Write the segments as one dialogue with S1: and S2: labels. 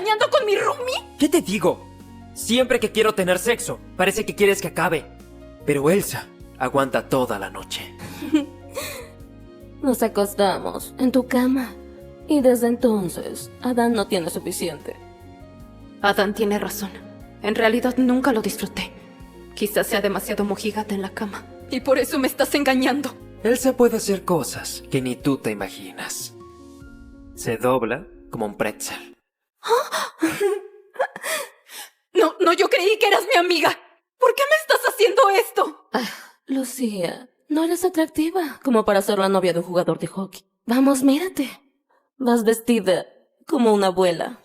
S1: engañando con mi roomie?
S2: ¿Qué te digo? Siempre que quiero tener sexo, parece que quieres que acabe. Pero Elsa aguanta toda la noche.
S1: Nos acostamos en tu cama. Y desde entonces, Adán no tiene suficiente. Adán tiene razón. En realidad nunca lo disfruté. Quizás sea demasiado mojigata en la cama. Y por eso me estás engañando.
S2: Elsa puede hacer cosas que ni tú te imaginas. Se dobla como un pretzel.
S1: No, yo creí que eras mi amiga. ¿Por qué me estás haciendo esto? Lucía, no eres atractiva como para ser la novia de un jugador de hockey. Vamos, mírate. Vas vestida como una abuela.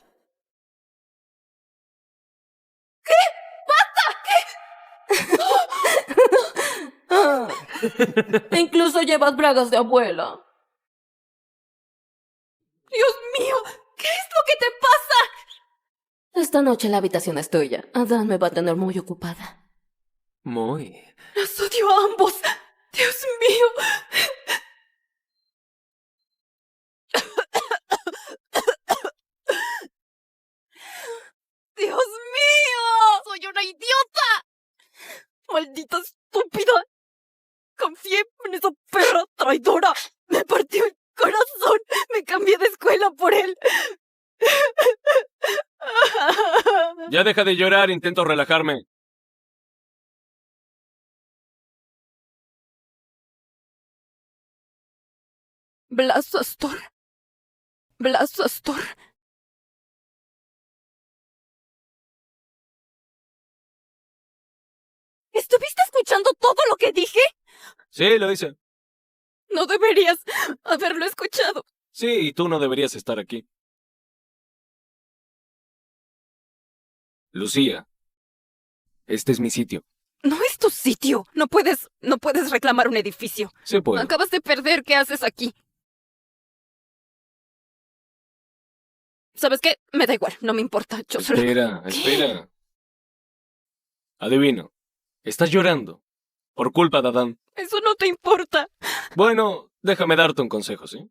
S1: ¿Qué? ¡Basta! ¿Qué? Incluso llevas bragas de abuela. Dios mío, ¿qué es lo que te pasa? Esta noche la habitación es tuya. Adán me va a tener muy ocupada.
S2: Muy.
S1: Los odio a ambos. Dios mío. ¡Dios mío! ¡Soy una idiota! ¡Maldita estúpida! Confié en esa perra traidora. Me partió el corazón. Me cambié de escuela por él.
S3: Ya deja de llorar, intento relajarme.
S1: Blasastor. Blasastor. ¿Estuviste escuchando todo lo que dije?
S3: Sí, lo hice.
S1: No deberías haberlo escuchado.
S3: Sí, y tú no deberías estar aquí. Lucía, este es mi sitio.
S1: No es tu sitio. No puedes reclamar un edificio.
S3: Sí puedo.
S1: Acabas de perder. ¿Qué haces aquí? ¿Sabes qué? Me da igual. No me importa. Yo solo...
S3: Espera,
S1: ¿Qué?
S3: espera. Adivino. Estás llorando. Por culpa de Adán.
S1: Eso no te importa.
S3: Bueno, déjame darte un consejo, ¿sí?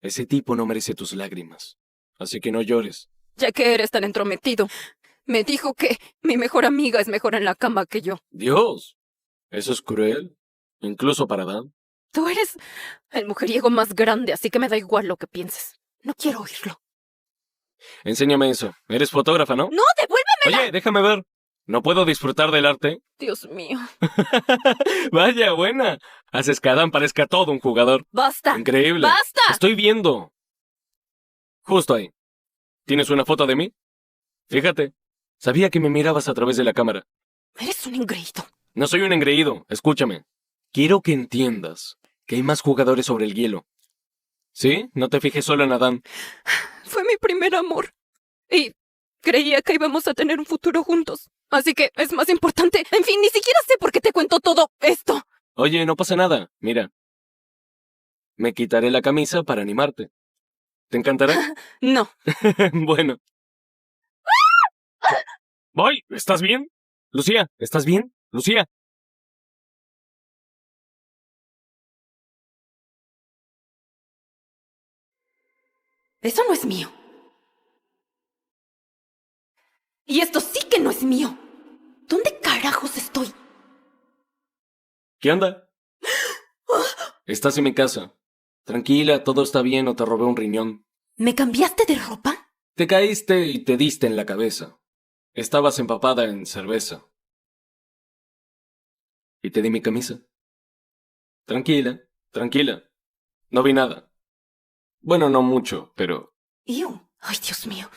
S3: Ese tipo no merece tus lágrimas. Así que no llores.
S1: Ya que eres tan entrometido. Me dijo que mi mejor amiga es mejor en la cama que yo.
S3: Dios, eso es cruel. Incluso para Adán.
S1: Tú eres el mujeriego más grande, así que me da igual lo que pienses. No quiero oírlo.
S3: Enséñame eso. Eres fotógrafa, ¿no?
S1: ¡No, devuélvemela!
S3: Oye, déjame ver. ¿No puedo disfrutar del arte?
S1: Dios mío.
S3: Vaya, buena. Haces que Adán parezca todo un jugador.
S1: ¡Basta!
S3: Increíble.
S1: ¡Basta!
S3: Estoy viendo. Justo ahí. ¿Tienes una foto de mí? Fíjate. Sabía que me mirabas a través de la cámara.
S1: Eres un engreído.
S3: No soy un engreído. Escúchame. Quiero que entiendas que hay más jugadores sobre el hielo. ¿Sí? No te fijes solo en Adán.
S1: Fue mi primer amor. Y creía que íbamos a tener un futuro juntos. Así que es más importante. En fin, ni siquiera sé por qué te cuento todo esto.
S3: Oye, no pasa nada. Mira. Me quitaré la camisa para animarte. ¿Te encantará?
S1: No.
S3: Bueno. Voy. ¿Estás bien? Lucía, ¿estás bien? Lucía.
S1: Eso no es mío. Y esto sí que no es mío. ¿Dónde carajos estoy?
S3: ¿Qué onda? Estás en mi casa. Tranquila, todo está bien, o te robé un riñón.
S1: ¿Me cambiaste de ropa?
S3: Te caíste y te diste en la cabeza. Estabas empapada en cerveza. Y te di mi camisa. Tranquila, tranquila. No vi nada. Bueno, no mucho, pero...
S1: ¡Iu! ¡Ay, Dios mío!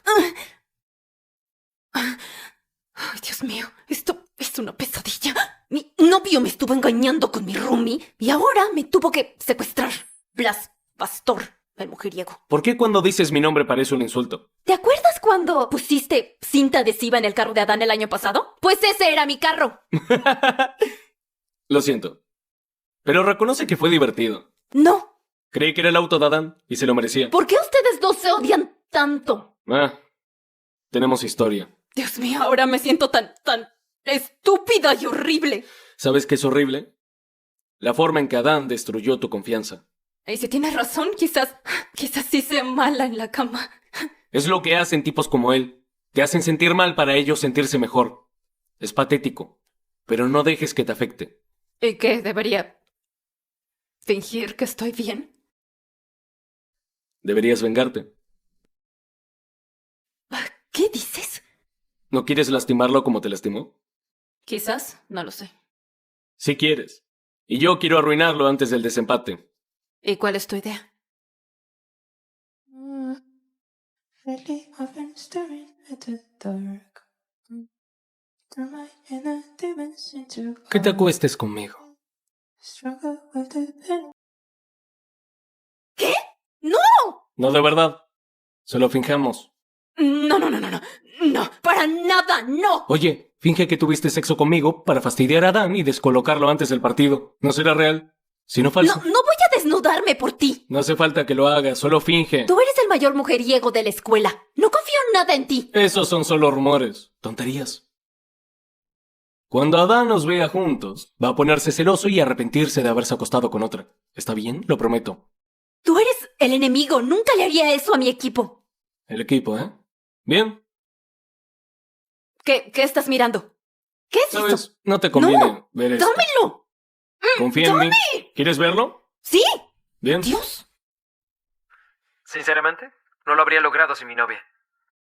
S1: ¡Ay, Dios mío! Esto es una pesadilla. Mi novio me estuvo engañando con mi roomie y ahora me tuvo que secuestrar. Blas, Pastor, el mujeriego.
S3: ¿Por qué cuando dices mi nombre parece un insulto?
S1: ¿Te acuerdas cuando pusiste cinta adhesiva en el carro de Adán el año pasado? Pues ese era mi carro.
S3: Lo siento. Pero reconoce que fue divertido.
S1: No.
S3: Creí que era el auto de Adán y se lo merecía.
S1: ¿Por qué ustedes dos se odian tanto?
S3: Tenemos historia.
S1: Dios mío, ahora me siento tan estúpida y horrible.
S3: ¿Sabes qué es horrible? La forma en que Adán destruyó tu confianza.
S1: Y si tienes razón, quizás sí sea mala en la cama.
S3: Es lo que hacen tipos como él. Te hacen sentir mal para ellos sentirse mejor. Es patético, pero no dejes que te afecte.
S1: ¿Y qué? ¿Debería fingir que estoy bien?
S3: Deberías vengarte.
S1: ¿Qué dices?
S3: ¿No quieres lastimarlo como te lastimó?
S1: Quizás, no lo sé.
S3: Sí quieres. Y yo quiero arruinarlo antes del desempate.
S1: ¿Y cuál es tu idea?
S3: Que te acuestes conmigo.
S1: ¿Qué? ¡No!
S3: No, de verdad. Solo fingamos.
S1: No, no, no, no, no. No, para nada, no.
S3: Oye, finge que tuviste sexo conmigo para fastidiar a Dan y descolocarlo antes del partido. No será real, sino
S1: No,
S3: falso.
S1: no voy a desnudarme por ti.
S3: No hace falta que lo hagas, solo finge.
S1: Tú eres el mayor mujeriego de la escuela. No confío en nada en ti.
S3: Esos son solo rumores, tonterías. Cuando Adán nos vea juntos, va a ponerse celoso y arrepentirse de haberse acostado con otra. ¿Está bien? Lo prometo.
S1: Tú eres el enemigo. Nunca le haría eso a mi equipo.
S3: El equipo, ¿eh? Bien.
S1: ¿Qué estás mirando? ¿Qué es
S3: ¿Sabes?
S1: eso?
S3: No te conviene
S1: ¡No!
S3: ver esto.
S1: ¡Dámelo!
S3: Confía en mí. ¿Quieres verlo?
S1: ¿Sí?
S3: Bien.
S1: Dios.
S2: Sinceramente, no lo habría logrado sin mi novia.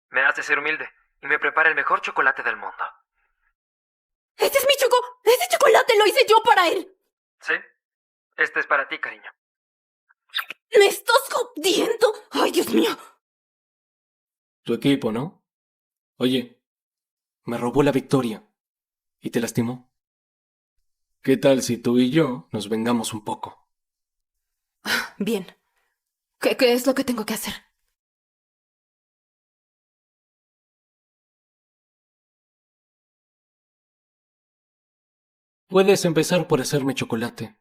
S2: Me hace ser humilde y me prepara el mejor chocolate del mundo.
S1: ¡Este es mi ¡Ese chocolate lo hice yo para él!
S2: ¿Sí? Este es para ti, cariño.
S1: ¡Me estás jodiendo! ¡Ay, Dios mío!
S3: Tu equipo, ¿no? Oye, me robó la victoria y te lastimó. ¿Qué tal si tú y yo nos vengamos un poco?
S1: Bien. ¿Qué es lo que tengo que hacer?
S3: Puedes empezar por hacerme chocolate.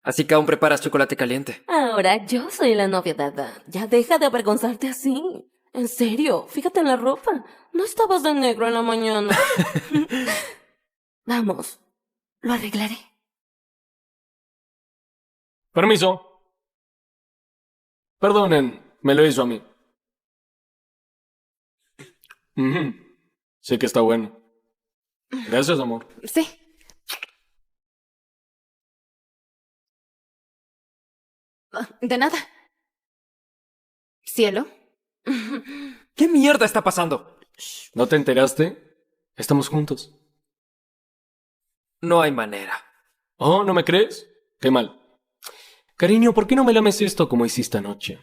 S2: Así que aún preparas chocolate caliente.
S1: Ahora yo soy la novia de Adán. Ya deja de avergonzarte así. En serio, fíjate en la ropa. No estabas de negro en la mañana. Vamos, lo arreglaré.
S3: Permiso. Perdonen, me lo hizo a mí. Ujú. Sí que está bueno. Gracias, amor.
S1: Sí. De nada. ¿Cielo?
S2: ¿Qué mierda está pasando?
S3: ¿No te enteraste? Estamos juntos.
S2: No hay manera.
S3: Oh, ¿no me crees? Qué mal. Cariño, ¿por qué no me lames esto como hiciste anoche?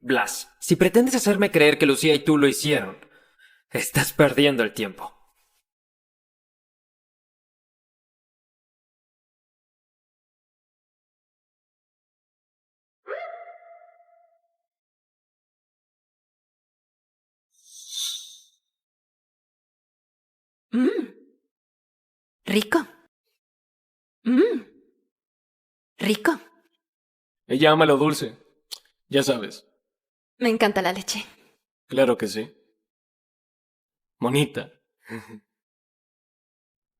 S2: Blas, si pretendes hacerme creer que Lucía y tú lo hicieron, estás perdiendo el tiempo.
S1: Mmm. Rico. Mmm. Rico.
S3: Ella ama lo dulce. Ya sabes.
S1: Me encanta la leche.
S3: Claro que sí. Monita.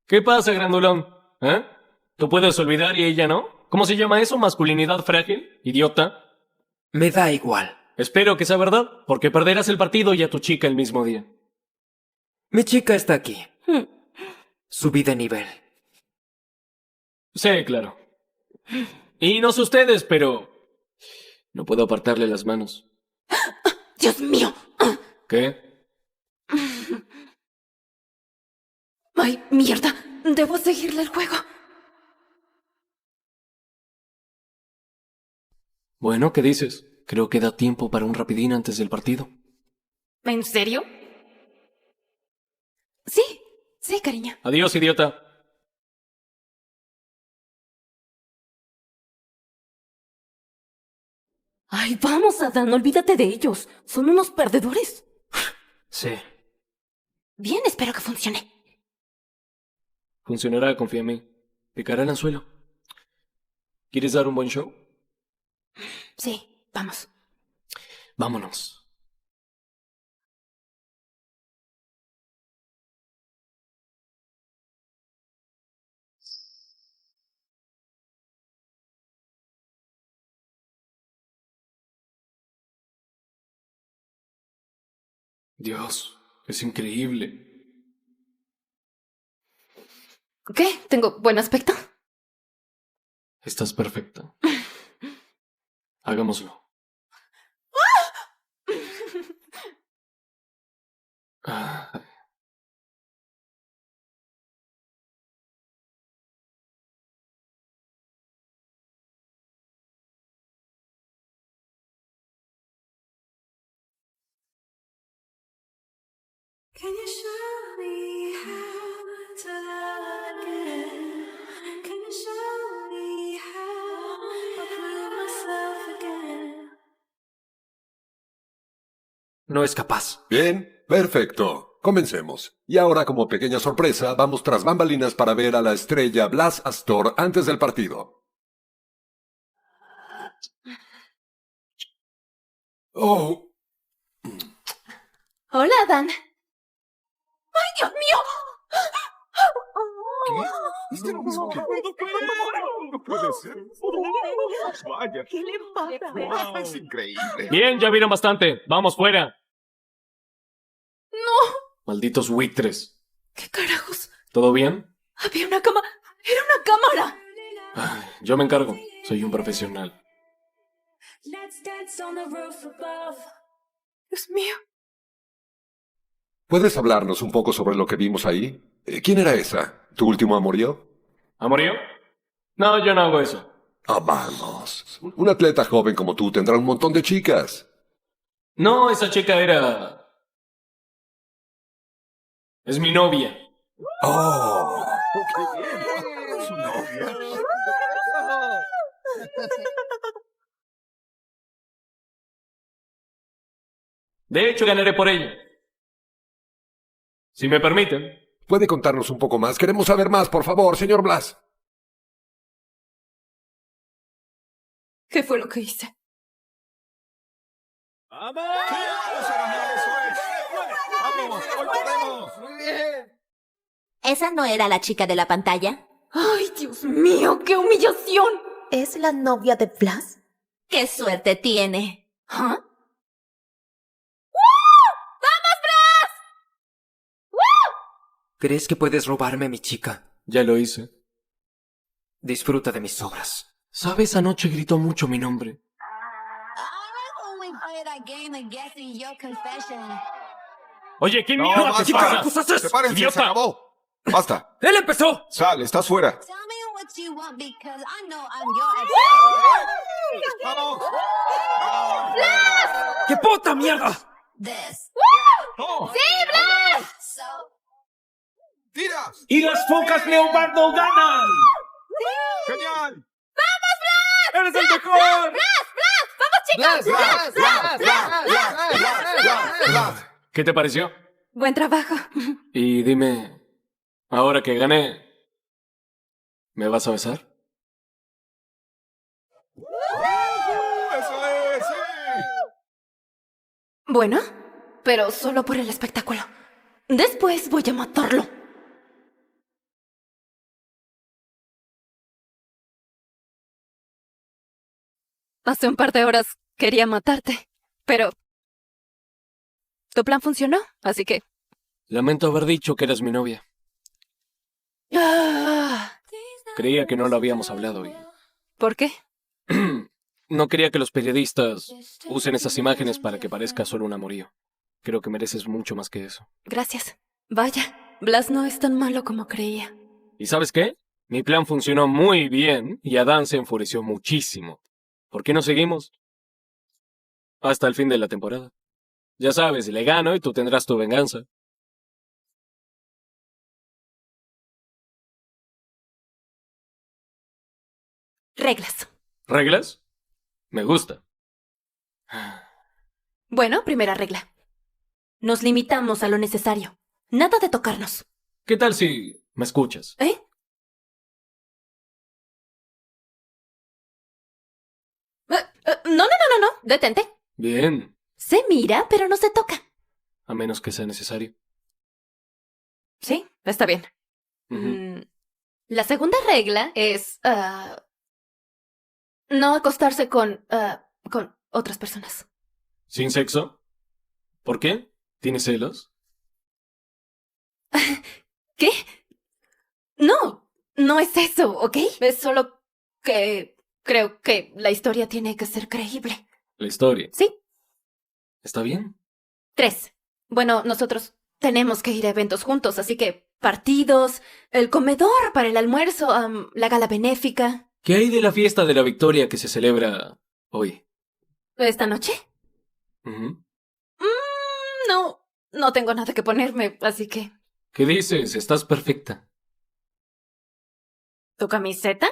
S3: ¿Qué pasa, grandulón? ¿Eh? ¿Tú puedes olvidar y ella no? ¿Cómo se llama eso? ¿Masculinidad frágil? ¿Idiota?
S2: Me da igual.
S3: Espero que sea verdad, porque perderás el partido y a tu chica el mismo día.
S2: Mi chica está aquí.
S1: Mm.
S2: Subí de nivel.
S3: Sí, claro. Y no sé ustedes, pero no puedo apartarle las manos.
S1: ¡Dios mío!
S3: ¿Qué?
S1: ¡Ay, mierda! Debo seguirle el juego.
S3: Bueno, ¿qué dices? Creo que da tiempo para un rapidín antes del partido.
S1: ¿En serio? Sí, sí, cariño.
S3: Adiós, idiota.
S1: Ay, vamos, Adán, olvídate de ellos. Son unos perdedores.
S2: Sí.
S1: Bien, espero que funcione.
S3: Funcionará, confía en mí. Picará el anzuelo. ¿Quieres dar un buen show?
S1: Sí, vamos.
S3: Vámonos. Dios, es increíble.
S1: ¿Qué? ¿Tengo buen aspecto?
S3: Estás perfecta. Hagámoslo. Ah,
S4: Can you show me how to love again? Can you show me how to prove myself again?
S2: No es capaz.
S5: Bien, perfecto. Comencemos. Y ahora, como pequeña sorpresa, vamos tras bambalinas para ver a la estrella Blas Astor antes del partido. Oh,
S1: Hola, Dan. ¡Ay, Dios mío!
S5: ¿es lo mismo que... No puede ser. Vaya.
S4: ¿Qué le pasa?
S5: Es increíble.
S3: Bien, ya vieron bastante. Vamos fuera.
S1: ¡No!
S3: Malditos buitres.
S1: ¿Qué carajos?
S3: ¿Todo bien?
S1: Había una cama. ¡Era una cámara!
S3: Ay, yo me encargo. Soy un profesional.
S4: Let's dance on the roof above.
S1: Dios mío.
S5: ¿Puedes hablarnos un poco sobre lo que vimos ahí? ¿Quién era esa? ¿Tu último amorío?
S3: ¿Amorío? No, yo no hago eso.
S5: Ah, vamos. Un atleta joven como tú tendrá un montón de chicas.
S3: No, esa chica era... Es mi novia.
S5: ¡Oh! ¡Qué bien! Su novia.
S3: De hecho, ganaré por ella. Si me permiten.
S5: ¿Puede contarnos un poco más? Queremos saber más, por favor, señor Blas.
S1: ¿Qué fue lo que hice?
S6: ¡Vamos! ¡Vamos a ganar eso es! ¡Vamos! ¡Hoy podemos! ¡Muy bien!
S7: ¿Esa no era la chica de la pantalla?
S1: ¡Ay, Dios mío! ¡Qué humillación!
S8: ¿Es la novia de Blas?
S7: ¡Qué suerte tiene!
S1: ¿Ah?
S2: ¿Crees que puedes robarme a mi chica?
S3: Ya lo hice.
S2: Disfruta de mis obras.
S3: ¿Sabes? Anoche gritó mucho mi nombre. Oye, ¿qué
S6: No,
S3: mierda
S6: basta.
S3: te pasa?
S2: ¿Qué cosas haces?
S6: ¡Sepárense!
S3: ¡Idiota!
S6: ¡Se acabó! ¡Basta!
S2: ¡Él empezó!
S6: ¡Sal! ¡Estás fuera! ¡Vamos! ¡Vamos!
S2: ¡Qué puta mierda!
S6: ¡No! ¡Tiras!
S3: ¡Y las focas leopardo ganan!
S6: ¡Genial!
S3: ¡Eres el mejor!
S6: ¡Blas! ¡Blas! ¡Blas! ¡Blas! ¡Blas!
S3: ¿Qué te pareció?
S1: Buen trabajo.
S3: Y dime, ahora que gané, ¿me vas a besar?
S6: ¡Eso es! ¡Sí!
S1: Bueno, pero solo por el espectáculo. Después voy a matarlo. Hace un par de horas quería matarte, pero tu plan funcionó, así que...
S3: Lamento haber dicho que eras mi novia.
S1: Ah,
S3: Creía que no lo habíamos hablado y...
S1: ¿por qué?
S3: No quería que los periodistas usen esas imágenes para que parezca solo un amorío. Creo que mereces mucho más que eso.
S1: Gracias. Vaya, Blas no es tan malo como creía.
S3: ¿Y sabes qué? Mi plan funcionó muy bien y Adán se enfureció muchísimo. ¿Por qué no seguimos? Hasta el fin de la temporada. Ya sabes, le gano y tú tendrás tu venganza.
S1: Reglas.
S3: ¿Reglas? Me gusta.
S1: Bueno, primera regla. Nos limitamos a lo necesario. Nada de tocarnos.
S3: ¿Qué tal si me escuchas?
S1: ¿Eh? No. Detente.
S3: Bien,
S1: Se mira, pero no se toca.
S3: a menos que sea necesario.
S1: Sí, está bien.
S3: Ujú.
S1: La segunda regla es... no acostarse con otras personas.
S3: ¿Sin sexo? ¿Por qué? ¿Tienes celos?
S1: ¿Qué? No, no es eso, ¿ok? Es solo que creo que la historia tiene que ser creíble.
S3: La historia.
S1: ¿Sí?
S3: ¿Está bien?
S1: 3. Bueno, nosotros tenemos que ir a eventos juntos, así que partidos, el comedor para el almuerzo, la gala benéfica.
S3: ¿Qué hay de la fiesta de la victoria que se celebra hoy?
S1: ¿Esta noche?
S3: Ujú.
S1: No tengo nada que ponerme, así que...
S3: ¿Qué dices? Estás perfecta.
S1: ¿Tu camiseta?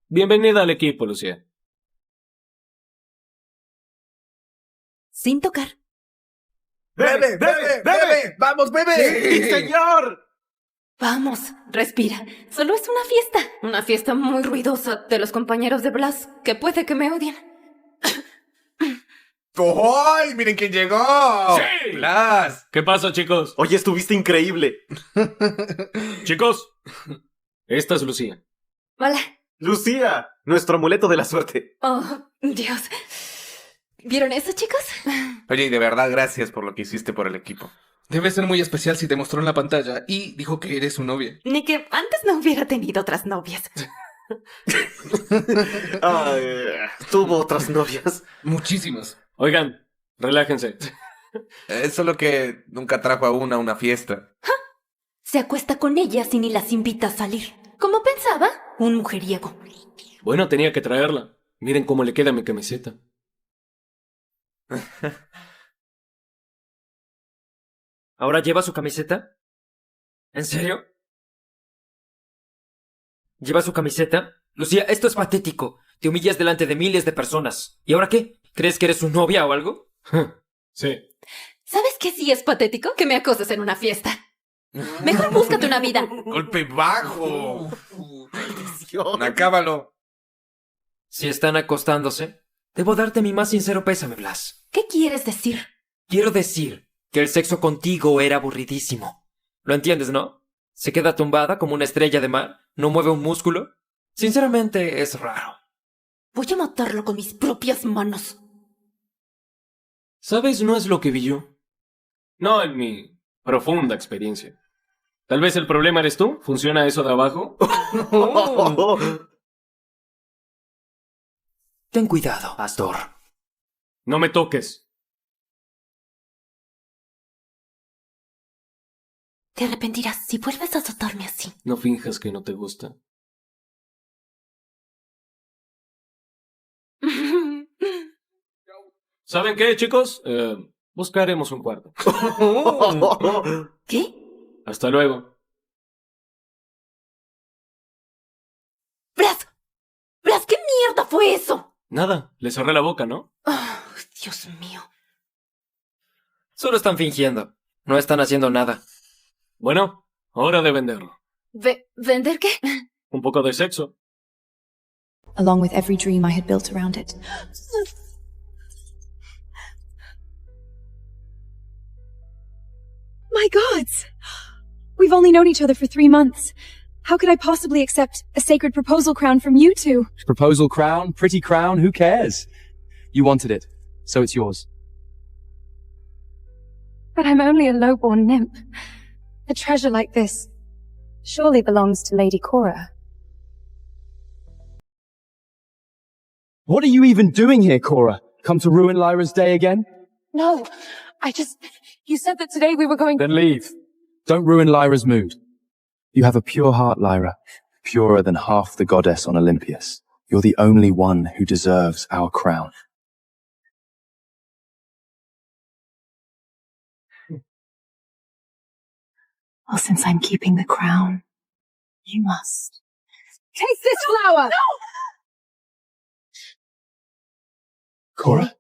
S3: Bienvenida al equipo, Lucía.
S1: Sin tocar.
S6: ¡Bebe, bebe, bebe! ¡Vamos, bebe!
S2: ¡Sí, señor!
S1: Vamos, respira. Solo es una fiesta. Una fiesta muy ruidosa de los compañeros de Blas, que puede que me odien.
S6: ¡Ay! ¡Miren quién llegó!
S3: ¡Sí!
S6: ¡Blas!
S3: ¿Qué pasa, chicos?
S2: Oye, estuviste increíble.
S3: Chicos, esta es Lucía.
S1: Hola.
S2: Lucía, nuestro amuleto de la suerte.
S1: Oh, Dios. ¿Vieron eso, chicos?
S6: Oye, y de verdad, gracias por lo que hiciste por el equipo.
S9: Debe ser muy especial si te mostró en la pantalla y dijo que eres su novia.
S1: Ni que antes no hubiera tenido otras novias.
S2: Tuvo otras novias.
S9: Muchísimas.
S3: Oigan, relájense.
S6: Es solo que nunca trajo a una fiesta.
S1: Se acuesta con ellas y ni las invita a salir. ¿Cómo pensaba? Un mujeriego.
S3: Bueno, tenía que traerla. Miren cómo le queda mi camiseta.
S2: ¿Ahora lleva su camiseta? ¿En serio? ¿Lleva su camiseta? Lucía, esto es patético. Te humillas delante de miles de personas. ¿Y ahora qué? ¿Crees que eres su novia o algo?
S3: Sí.
S1: ¿Sabes qué sí es patético? Que me acoses en una fiesta. Mejor búscate una vida.
S6: ¡Golpe bajo! ¡Acábalo!
S2: Si están acostándose, debo darte mi más sincero pésame, Blas.
S1: ¿Qué quieres decir?
S2: Quiero decir que el sexo contigo era aburridísimo. ¿Lo entiendes, no? Se queda tumbada como una estrella de mar, no mueve un músculo. Sinceramente, es raro.
S1: Voy a matarlo con mis propias manos.
S3: ¿Sabes? No es lo que vi yo. No en mi profunda experiencia. Tal vez el problema eres tú. ¿Funciona eso de abajo?
S2: Ten cuidado, Astor.
S3: No me toques.
S1: Te arrepentirás si vuelves a azotarme así.
S3: No finjas que no te gusta. ¿Saben qué, chicos? Buscaremos un cuarto.
S1: ¿Qué?
S3: Hasta luego.
S1: ¡Blas! ¡Blas! ¿Qué mierda fue eso?
S3: Nada, le cerré la boca, ¿no?
S1: Oh, Dios mío.
S2: Solo están fingiendo. No están haciendo nada.
S3: Bueno, hora de venderlo.
S1: ¿Vender qué?
S3: Un poco de sexo.
S4: along with every dream I had built around it. My gods! We've only known each other for 3 months. How could I possibly accept a sacred proposal crown from you two?
S10: Proposal crown, pretty crown, who cares? You wanted it, so it's yours.
S4: But I'm only a lowborn nymph. A treasure like this surely belongs to Lady Cora.
S10: What are you even doing here, Cora? Come to ruin Lyra's day again?
S4: No, you said that today we were going—
S10: Then leave. Don't ruin Lyra's mood. You have a pure heart, Lyra. Purer than half the goddess on Olympus. You're the only one who deserves our crown.
S4: Well, since I'm keeping the crown, you must. Taste this flower! No!
S10: Cora?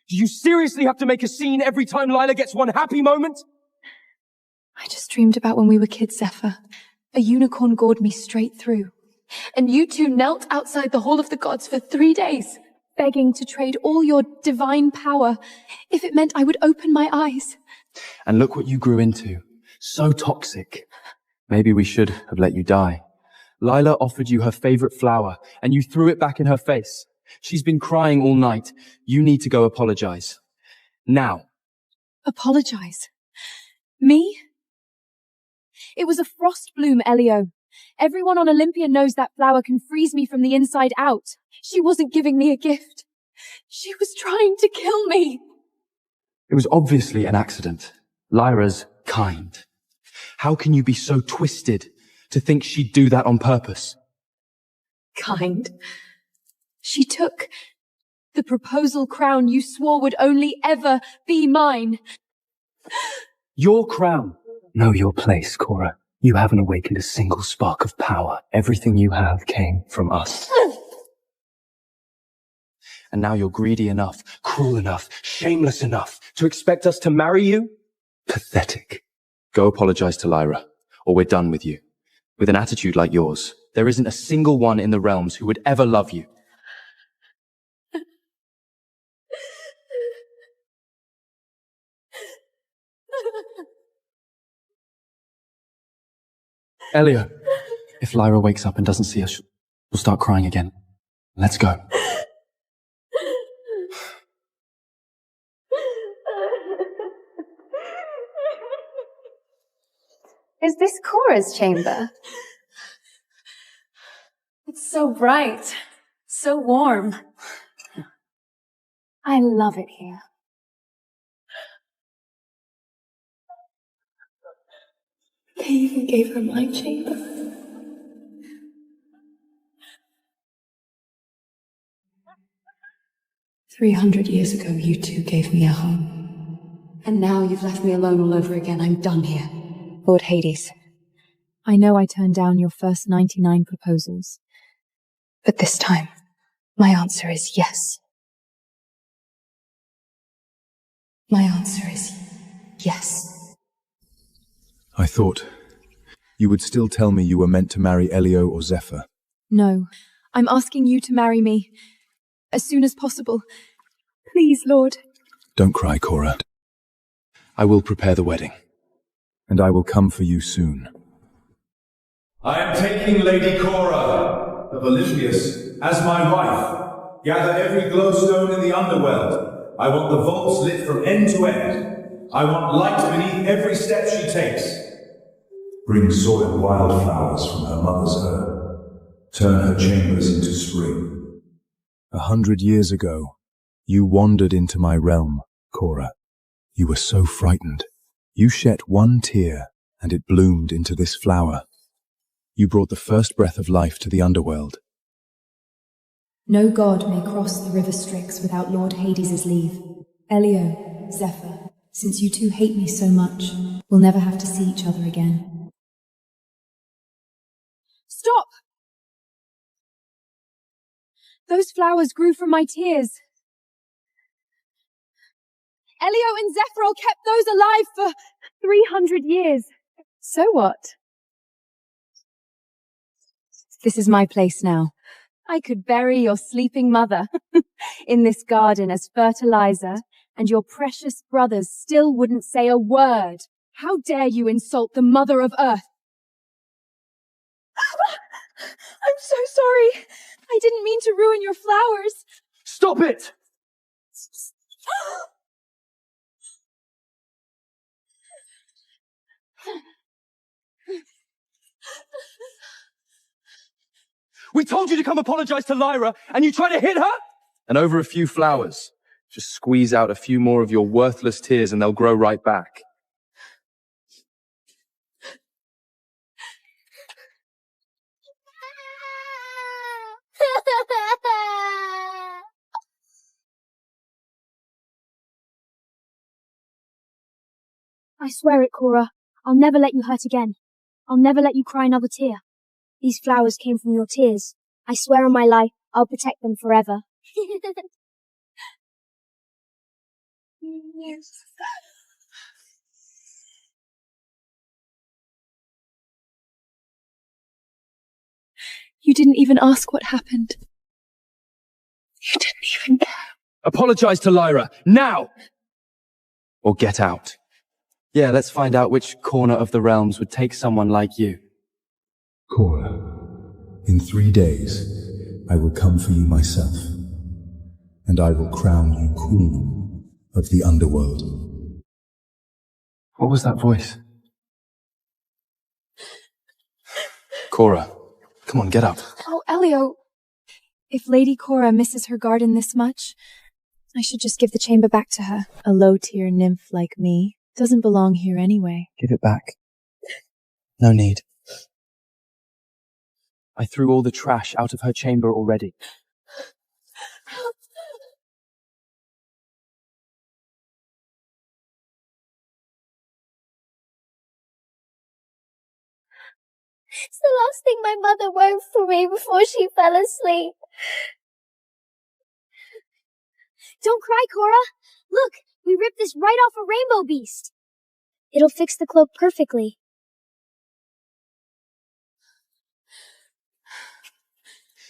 S10: Do you seriously have to make a scene every time Lila gets one happy moment?
S4: I just dreamed about when we were kids, Zephyr. A unicorn gored me straight through. And you two knelt outside the Hall of the Gods for 3 days, begging to trade all your divine power if it meant I would open my eyes.
S10: And look what you grew into. So toxic. Maybe we should have let you die. Lila offered you her favorite flower, and you threw it back in her face. She's been crying all night. You need to go apologize. Now.
S4: Apologize? Me? It was a frost bloom, Elio. Everyone on Olympia knows that flower can freeze me from the inside out. She wasn't giving me a gift. She was trying to kill me.
S10: It was obviously an accident. Lyra's kind. How can you be so twisted to think she'd do that on purpose?
S4: Kind. She took the proposal crown you swore would only ever be mine.
S10: Your crown. Know your place, Cora. You haven't awakened a single spark of power. Everything you have came from us. And now you're greedy enough, cruel enough, shameless enough to expect us to marry you? Pathetic. Go apologize to Lyra, or we're done with you. With an attitude like yours, there isn't a single one in the realms who would ever love you. Elio, if Lyra wakes up and doesn't see us, she'll start crying again. Let's go.
S4: Is this Cora's chamber? It's so bright, so warm. I love it here.
S1: They even gave her my chamber. $300 ago, you two gave me a home. And now you've left me alone all over again. I'm done here.
S4: Lord Hades, I know I turned down your first 99 proposals. But this time, my answer is yes. My answer is yes.
S11: I thought you would still tell me you were meant to marry Elio or Zephyr.
S4: No, I'm asking you to marry me as soon as possible. Please, Lord.
S11: Don't cry, Cora. I will prepare the wedding, and I will come for you soon.
S6: I am taking Lady Cora of Olympias as my wife. Gather every glowstone in the underworld. I want the vaults lit from end to end. I want light beneath every step she takes. Bring soiled wildflowers from her mother's urn. Turn her chambers into spring.
S11: 100 years ago, you wandered into my realm, Cora. You were so frightened. You shed one tear, and it bloomed into this flower. You brought the first breath of life to the underworld.
S4: No god may cross the river Styx without Lord Hades' leave. Elio, Zephyr, since you two hate me so much, we'll never have to see each other again. Stop! Those flowers grew from my tears. Elio and Zephyr kept those alive for 300 years. So what? This is my place now. I could bury your sleeping mother in this garden as fertilizer, and your precious brothers still wouldn't say a word. How dare you insult the Mother of Earth? I'm so sorry. I didn't mean to ruin your flowers.
S10: Stop it! We told you to come apologize to Lyra, and you try to hit her? And over a few flowers. Just squeeze out a few more of your worthless tears and they'll grow right back.
S12: I swear it, Cora. I'll never let you hurt again. I'll never let you cry another tear. These flowers came from your tears. I swear on my life, I'll protect them forever.
S4: You didn't even ask what happened. You didn't even care.
S10: Apologize to Lyra, now! Or get out. Yeah, let's find out which corner of the realms would take someone like you.
S11: Cora, In 3 days, I will come for you myself, and I will crown you queen of the underworld.
S10: What was that voice? Cora, come on, get up.
S4: Oh, Elio. If Lady Cora misses her garden this much, I should just give the chamber back to her. A low-tier nymph like me doesn't belong here anyway.
S10: Give it back. No need. I threw all the trash out of her chamber already.
S12: It's the last thing my mother wove for me before she fell asleep. Don't cry, Cora. Look, we ripped this right off a rainbow beast. It'll fix the cloak perfectly.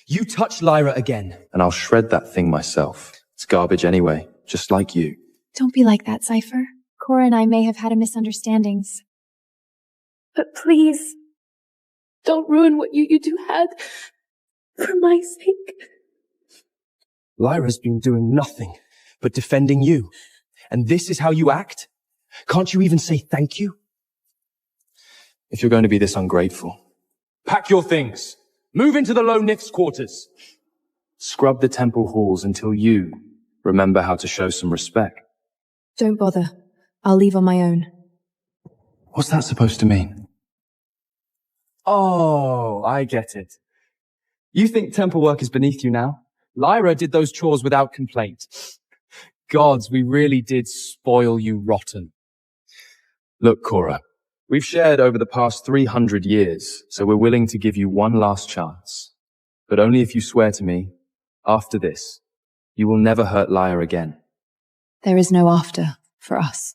S10: You touch Lyra again, and I'll shred that thing myself. It's garbage anyway, just like you.
S4: Don't be like that, Cypher. Cora and I may have had a misunderstandings. But please, don't ruin what you two had. For my sake.
S10: Lyra's been doing nothing but defending you. And this is how you act? Can't you even say thank you? If you're going to be this ungrateful, pack your things. Move into the Low Nif's quarters. Scrub the temple halls until you remember how to show some respect.
S4: Don't bother. I'll leave on my own.
S10: What's that supposed to mean? Oh, I get it. You think temple work is beneath you now? Lyra did those chores without complaint. Gods, we really did spoil you rotten. Look, Cora, we've shared over the past 300 years, so we're willing to give you one last chance. But only if you swear to me, after this, you will never hurt Lyra again.
S4: There is no after for us.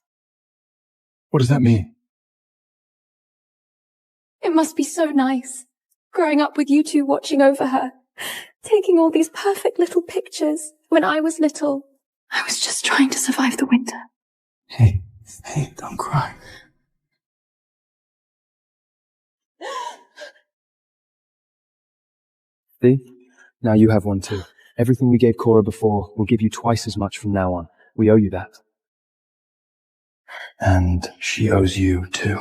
S10: What does that mean?
S4: It must be so nice, growing up with you two watching over her, taking all these perfect little pictures. When I was little, I was just trying to survive the winter.
S10: Hey, don't cry. See? Now you have one too. Everything we gave Cora before, we'll give you twice as much from now on. We owe you that. And she owes you too.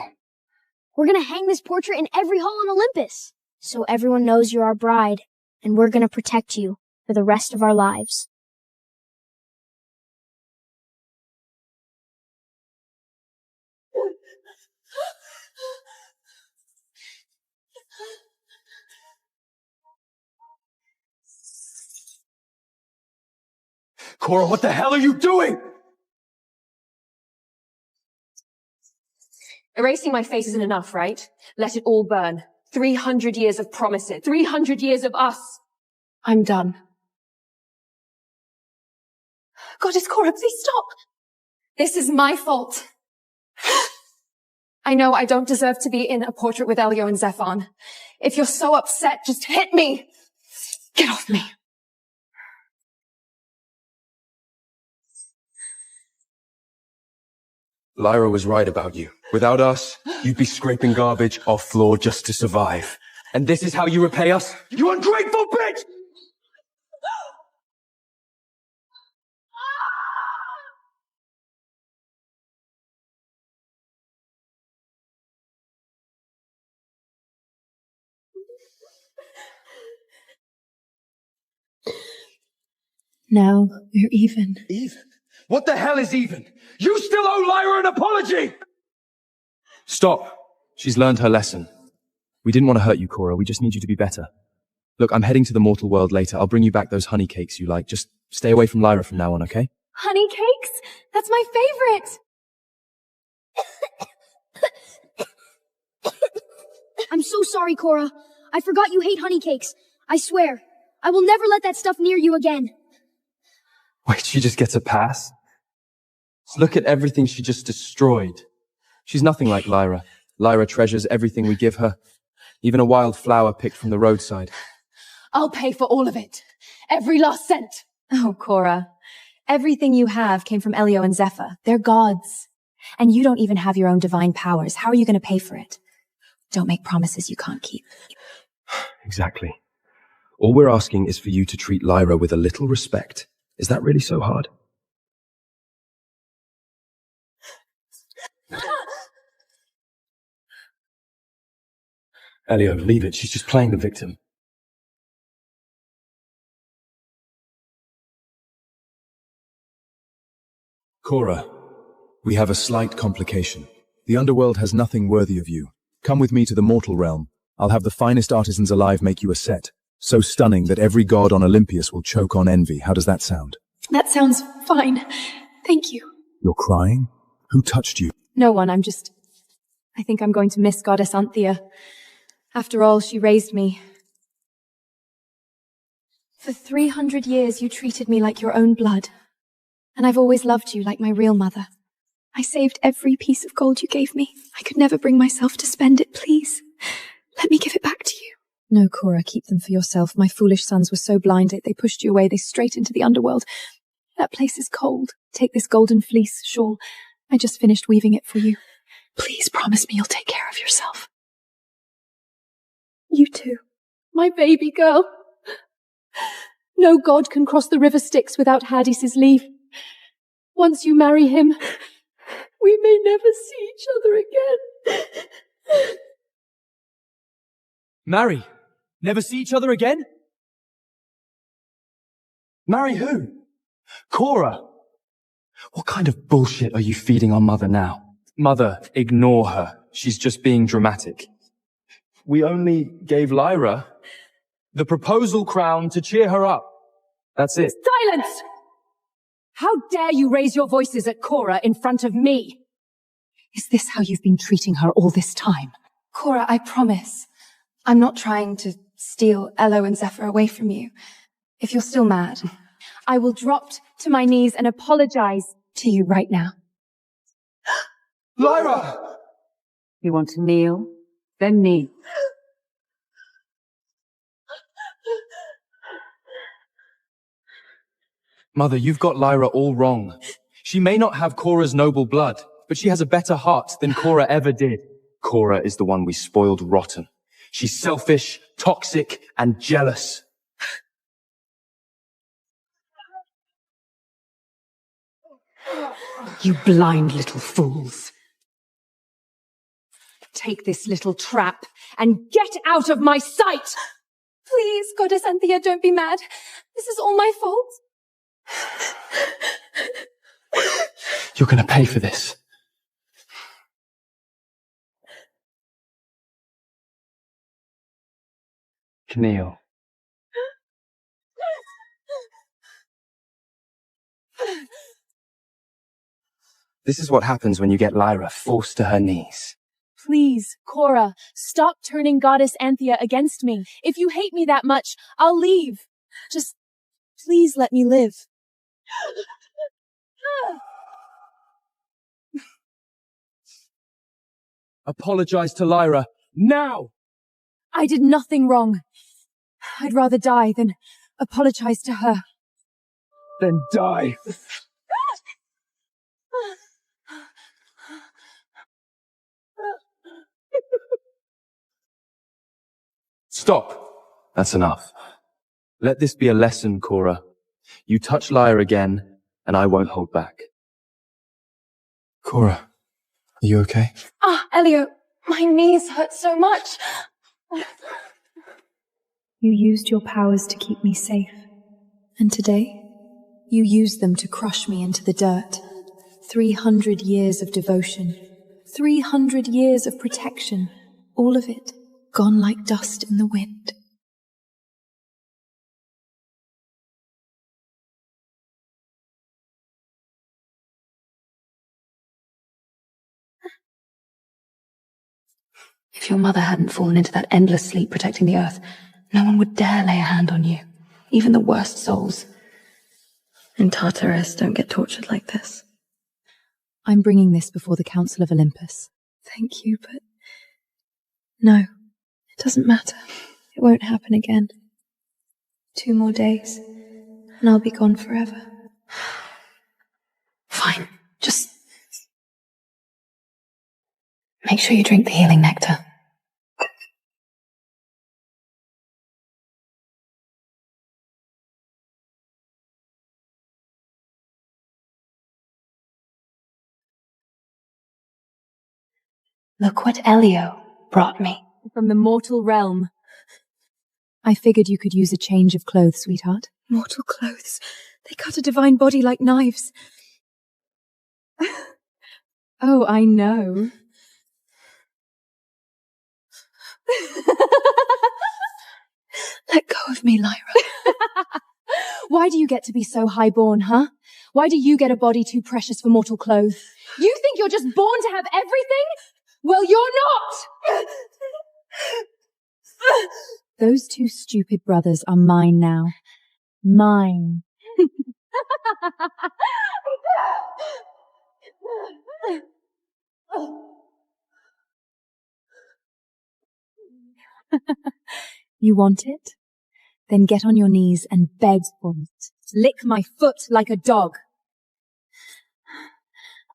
S12: We're gonna hang this portrait in every hall on Olympus, so everyone knows you're our bride, and we're gonna protect you for the rest of our lives.
S10: Cora, what the hell are you doing?
S1: Erasing my face isn't enough, right? Let it all burn. 300 years of promises. 300 years of us. I'm done.
S4: Goddess Cora, please stop. This is my fault. I know I don't deserve to be in a portrait with Elio and Zephon. If you're so upset, just hit me. Get off me.
S10: Lyra was right about you. Without us, you'd be scraping garbage off floor just to survive. And this is how you repay us? You ungrateful bitch!
S4: Now we're even.
S10: Even? What the hell is even? You still owe Lyra an apology! Stop. She's learned her lesson. We didn't want to hurt you, Cora. We just need you to be better. Look, I'm heading to the mortal world later. I'll bring you back those honey cakes you like. Just stay away from Lyra from now on, okay?
S4: Honey cakes? That's my favorite!
S12: I'm so sorry, Cora. I forgot you hate honey cakes. I swear. I will never let that stuff near you again.
S10: Wait, she just gets a pass? Look at everything she just destroyed. She's nothing like Lyra. Lyra treasures everything we give her. Even a wild flower picked from the roadside.
S4: I'll pay for all of it. Every last cent. Oh, Cora. Everything you have came from Elio and Zephyr. They're gods. And you don't even have your own divine powers. How are you going to pay for it? Don't make promises you can't keep.
S10: Exactly. All we're asking is for you to treat Lyra with a little respect. Is that really so hard? Elio, leave it. She's just playing the victim.
S11: Cora, we have a slight complication. The underworld has nothing worthy of you. Come with me to the mortal realm. I'll have the finest artisans alive make you a set. So stunning that every god on Olympus will choke on envy. How does that sound?
S4: That sounds fine. Thank you.
S11: You're crying? Who touched you?
S4: No one, I think I'm going to miss Goddess Anthea. After all, she raised me. For 300 years, you treated me like your own blood. And I've always loved you like my real mother. I saved every piece of gold you gave me. I could never bring myself to spend it, please. Let me give it back to you. No, Cora, keep them for yourself. My foolish sons were so blinded, they pushed you away, they straight into the underworld. That place is cold. Take this golden fleece shawl. I just finished weaving it for you. Please promise me you'll take care of yourself. You too, my baby girl. No god can cross the river Styx without Hades's leave. Once you marry him, we may never see each other again.
S10: Marry? Never see each other again? Marry who? Cora? What kind of bullshit are you feeding our mother now? Mother, ignore her. She's just being dramatic. We only gave Lyra the proposal crown to cheer her up. That's it.
S13: Silence! How dare you raise your voices at Cora in front of me? Is this how you've been treating her all this time?
S4: Cora, I promise. I'm not trying to steal Elo and Zephyr away from you. If you're still mad, I will drop to my knees and apologize to you right now.
S10: Lyra!
S13: You want to kneel? Then kneel.
S10: Mother, you've got Lyra all wrong. She may not have Cora's noble blood, but she has a better heart than Cora ever did. Cora is the one we spoiled rotten. She's selfish, toxic, and jealous.
S13: You blind little fools. Take this little trap and get out of my sight!
S4: Please, Goddess Anthea, don't be mad. This is all my fault.
S10: You're gonna pay for this. Kneel. This is what happens when you get Lyra forced to her knees.
S4: Please, Cora, stop turning Goddess Anthea against me. If you hate me that much, I'll leave. Just please let me live.
S10: Apologize to Lyra, now!
S4: I did nothing wrong. I'd rather die than apologize to her.
S10: Then die. Stop. That's enough. Let this be a lesson, Cora. You touch Lyra again, and I won't hold back.
S11: Cora, are you okay?
S4: Elio, my knees hurt so much. You used your powers to keep me safe. And today, you used them to crush me into the dirt. 300 years of devotion. 300 years of protection. All of it gone like dust in the wind.
S14: If your mother hadn't fallen into that endless sleep protecting the earth, no one would dare lay a hand on you. Even the worst souls. In Tartarus don't get tortured like this.
S4: I'm bringing this before the Council of Olympus. Thank you, but no, it doesn't matter. It won't happen again. 2 more days, and I'll be gone forever.
S14: Fine, just make sure you drink the healing nectar. Look what Elio brought me.
S4: From the mortal realm. I figured you could use a change of clothes, sweetheart. Mortal clothes? They cut a divine body like knives. Oh, I know. Let go of me, Lyra. Why do you get to be so highborn, huh? Why do you get a body too precious for mortal clothes? You think you're just born to have everything? Well, you're not! Those two stupid brothers are mine now. Mine. You want it? Then get on your knees and beg for it. Lick my foot like a dog.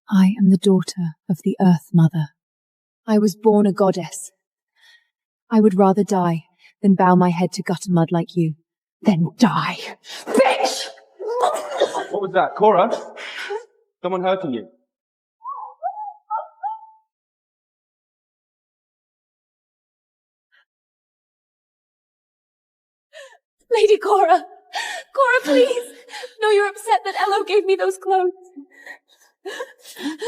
S4: I am the daughter of the Earth Mother. I was born a goddess. I would rather die than bow my head to gutter mud like you. Then die, bitch!
S10: What was that, Cora? Someone hurting you?
S1: Lady Cora! Cora, please! No, you're upset that Elo gave me those clothes. And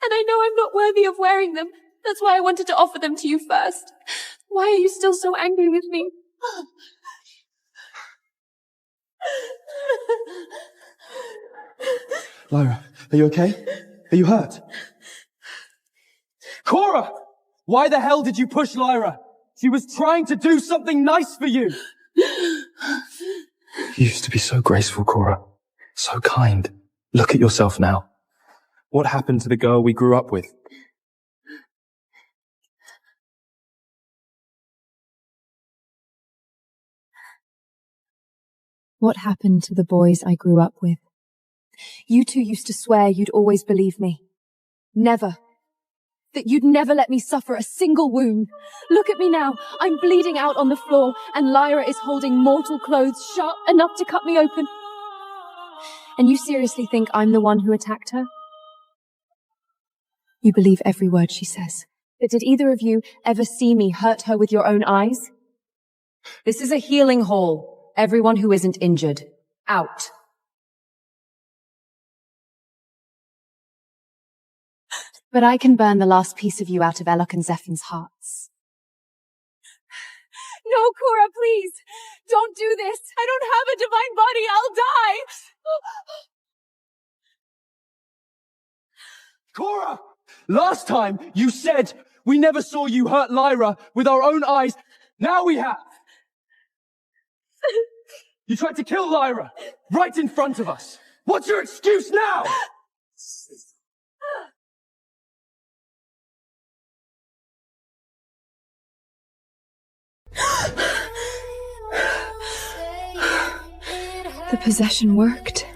S1: I know I'm not worthy of wearing them. That's why I wanted to offer them to you first. Why are you still so angry with me?
S10: Lyra, are you okay? Are you hurt? Cora! Why the hell did you push Lyra? She was trying to do something nice for you! You used to be so graceful, Cora. So kind. Look at yourself now. What happened to the girl we grew up with?
S4: What happened to the boys I grew up with? You two used to swear you'd always believe me. Never. That you'd never let me suffer a single wound. Look at me now. I'm bleeding out on the floor, and Lyra is holding mortal clothes sharp enough to cut me open. And you seriously think I'm the one who attacked her? You believe every word she says. But did either of you ever see me hurt her with your own eyes?
S13: This is a healing hall. Everyone who isn't injured, out.
S4: But I can burn the last piece of you out of Elok and Zephin's hearts.
S1: No, Cora, please! Don't do this! I don't have a divine body! I'll die!
S10: Cora! Last time you said we never saw you hurt Lyra with our own eyes. Now we have! You tried to kill Lyra right in front of us. What's your excuse now?
S4: The possession worked.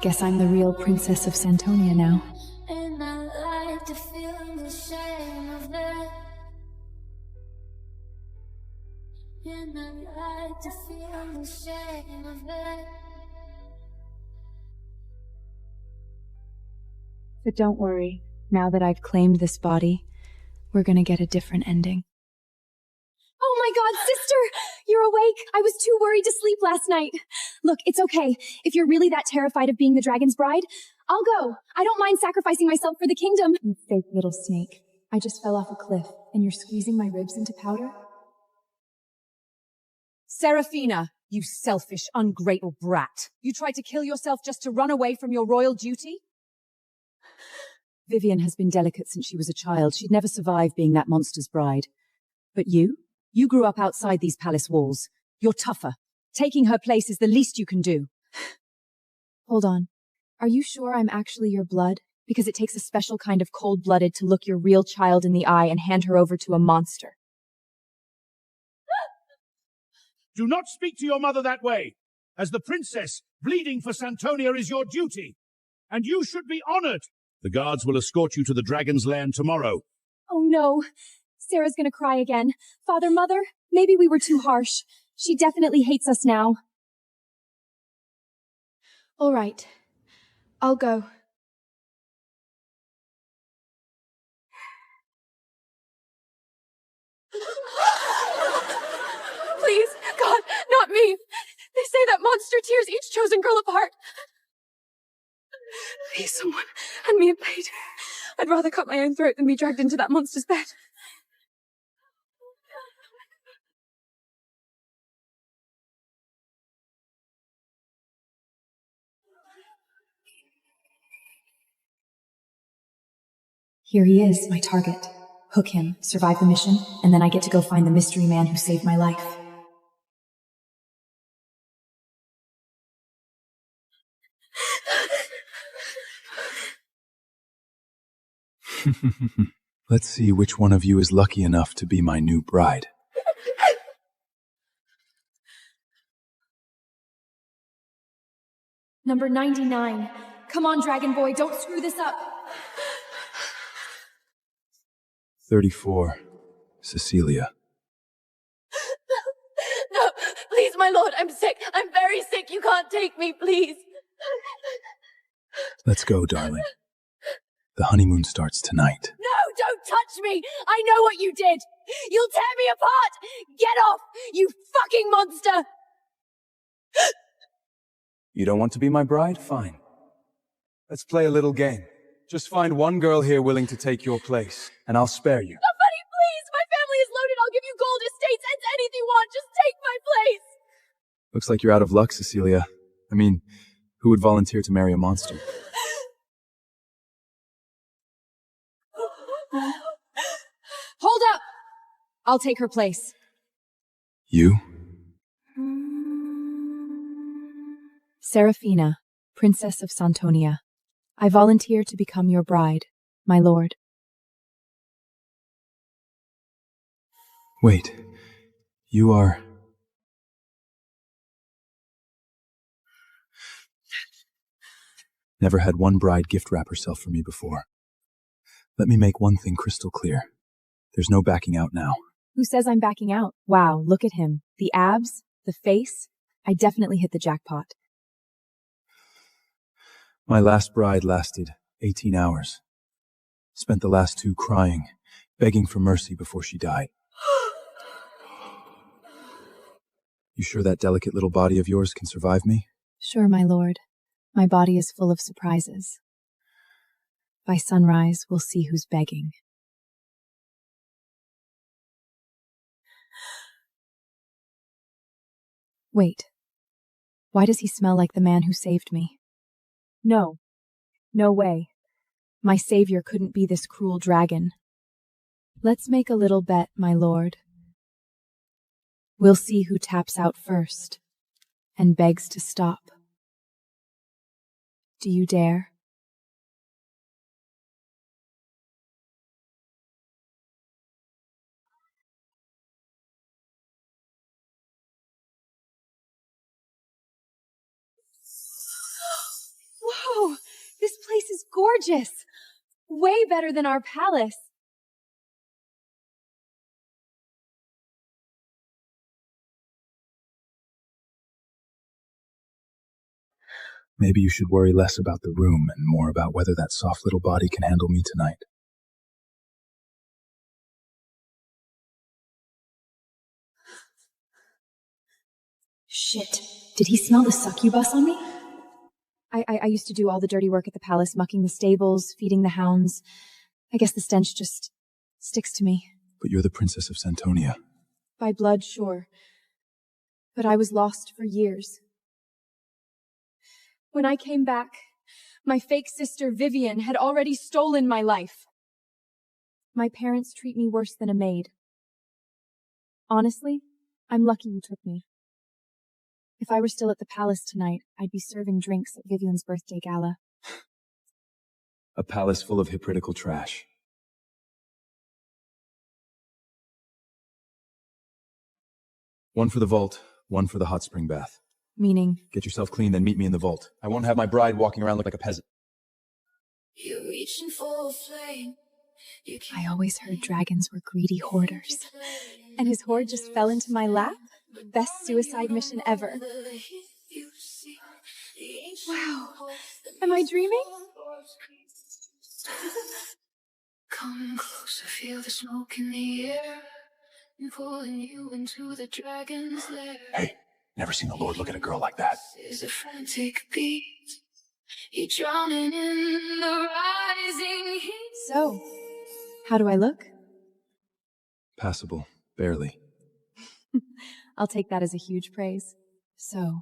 S4: Guess I'm the real princess of Santonia now. But don't worry, now that I've claimed this body, we're gonna get a different ending.
S12: Oh my god, sister! You're awake! I was too worried to sleep last night. Look, it's okay. If you're really that terrified of being the dragon's bride, I'll go. I don't mind sacrificing myself for the kingdom.
S4: You fake little snake. I just fell off a cliff, and you're squeezing my ribs into powder?
S13: Seraphina, you selfish, ungrateful brat. You tried to kill yourself just to run away from your royal duty? Vivian has been delicate since she was a child. She'd never survive being that monster's bride. But you grew up outside these palace walls. You're tougher. Taking her place is the least you can do.
S4: Hold on. Are you sure I'm actually your blood? Because it takes a special kind of cold-blooded to look your real child in the eye and hand her over to a monster.
S6: Do not speak to your mother that way. As the princess, bleeding for Santonia is your duty. And you should be honored. The guards will escort you to the dragon's lair tomorrow.
S12: Oh no. Sarah's gonna cry again. Father, Mother, maybe we were too harsh. She definitely hates us now.
S4: All right. I'll go.
S12: her tears each chosen girl apart. Please, someone, hand me a blade. I'd rather cut my own throat than be dragged into that monster's bed.
S13: Here he is, my target. Hook him, survive the mission, and then I get to go find the mystery man who saved my life.
S11: Let's see which one of you is lucky enough to be my new bride.
S12: Number 99. Come on, Dragon Boy, don't screw this up.
S11: 34. Cecilia.
S1: No, please, my lord, I'm sick. I'm very sick. You can't take me, please.
S11: Let's go, darling. The honeymoon starts tonight.
S1: No, don't touch me. I know what you did. You'll tear me apart. Get off, you fucking monster.
S11: You don't want to be my bride? Fine. Let's play a little game. Just find one girl here willing to take your place, and I'll spare you.
S1: Somebody, please. My family is loaded. I'll give you gold, estates, and anything you want. Just take my place.
S11: Looks like you're out of luck, Cecilia. I mean, who would volunteer to marry a monster?
S13: Hold up! I'll take her place.
S11: You?
S13: Seraphina, Princess of Santonia. I volunteer to become your bride, my lord.
S11: Wait. You are... Never had one bride gift wrap herself for me before. Let me make one thing crystal clear. There's no backing out now.
S13: Who says I'm backing out? Wow, look at him. The abs, the face. I definitely hit the jackpot.
S11: My last bride lasted 18 hours. Spent the last 2 crying, begging for mercy before she died. You sure that delicate little body of yours can survive me?
S13: Sure, my lord. My body is full of surprises. By sunrise, we'll see who's begging. Wait. Why does he smell like the man who saved me? No. No way. My savior couldn't be this cruel dragon. Let's make a little bet, my lord. We'll see who taps out first and begs to stop. Do you dare?
S12: Whoa! This place is gorgeous! Way better than our palace.
S11: Maybe you should worry less about the room and more about whether that soft little body can handle me tonight.
S13: Shit. Did he smell the succubus on me? I used to do all the dirty work at the palace, mucking the stables, feeding the hounds. I guess the stench just sticks to me.
S11: But you're the Princess of Santonia.
S12: By blood, sure. But I was lost for years. When I came back, my fake sister Vivian had already stolen my life. My parents treat me worse than a maid. Honestly, I'm lucky you took me. If I were still at the palace tonight, I'd be serving drinks at Vivian's birthday gala.
S11: A palace full of hypocritical trash. One for the vault, one for the hot spring bath.
S13: Meaning?
S11: Get yourself clean, then meet me in the vault. I won't have my bride walking around look like a peasant.
S1: You're reaching for a flame.
S13: I always heard dragons were greedy hoarders.
S12: And his hoard just fell into my lap? Best suicide mission ever. Wow. Am I dreaming?
S1: Come closer, feel the smoke in the air. I'm pulling you into the dragon's lair.
S11: Hey, Never seen the Lord look at a girl like that.
S1: Is a frantic beat. You're drowning in the rising heat.
S13: So, how do I look?
S11: Passable. Barely.
S13: I'll take that as a huge praise. So,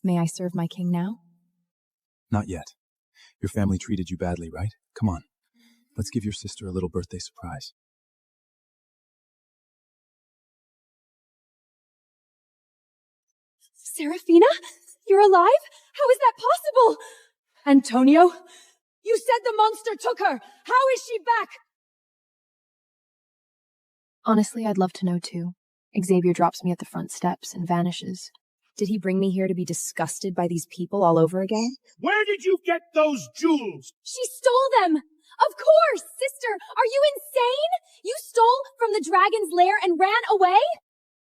S13: may I serve my king now?
S11: Not yet. Your family treated you badly, right? Come on. Let's give your sister a little birthday surprise.
S12: Serafina? You're alive? How is that possible?
S15: Antonio? You said the monster took her! How is she back?
S13: Honestly, I'd love to know too. Xavier drops me at the front steps and vanishes. Did he bring me here to be disgusted by these people all over again?
S6: Where did you get those jewels?
S12: She stole them! Of course! Sister, are you insane? You stole from the dragon's lair and ran away?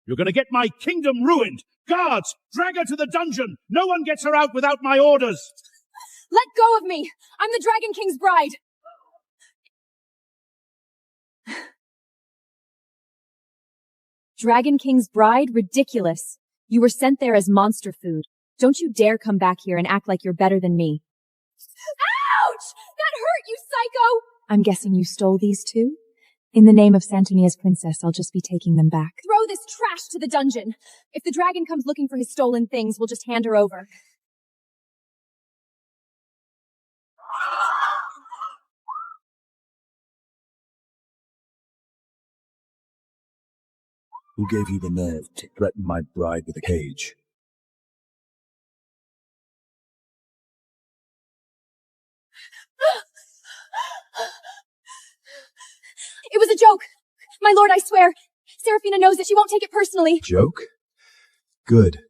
S6: You're gonna get my kingdom ruined! Guards, drag her to the dungeon! No one gets her out without my orders!
S12: Let go of me! I'm the Dragon King's bride!
S13: Dragon King's bride? Ridiculous. You were sent there as monster food. Don't you dare come back here and act like you're better than me.
S12: Ouch! That hurt, you psycho!
S13: I'm guessing you stole these too? In the name of Santonia's princess, I'll just be taking them back.
S12: Throw this trash to the dungeon! If the dragon comes looking for his stolen things, we'll just hand her over.
S11: Who gave you the nerve to threaten my bride with a cage?
S12: It was a joke! My lord, I swear! Serafina knows it. She won't take it personally.
S11: Joke? Good.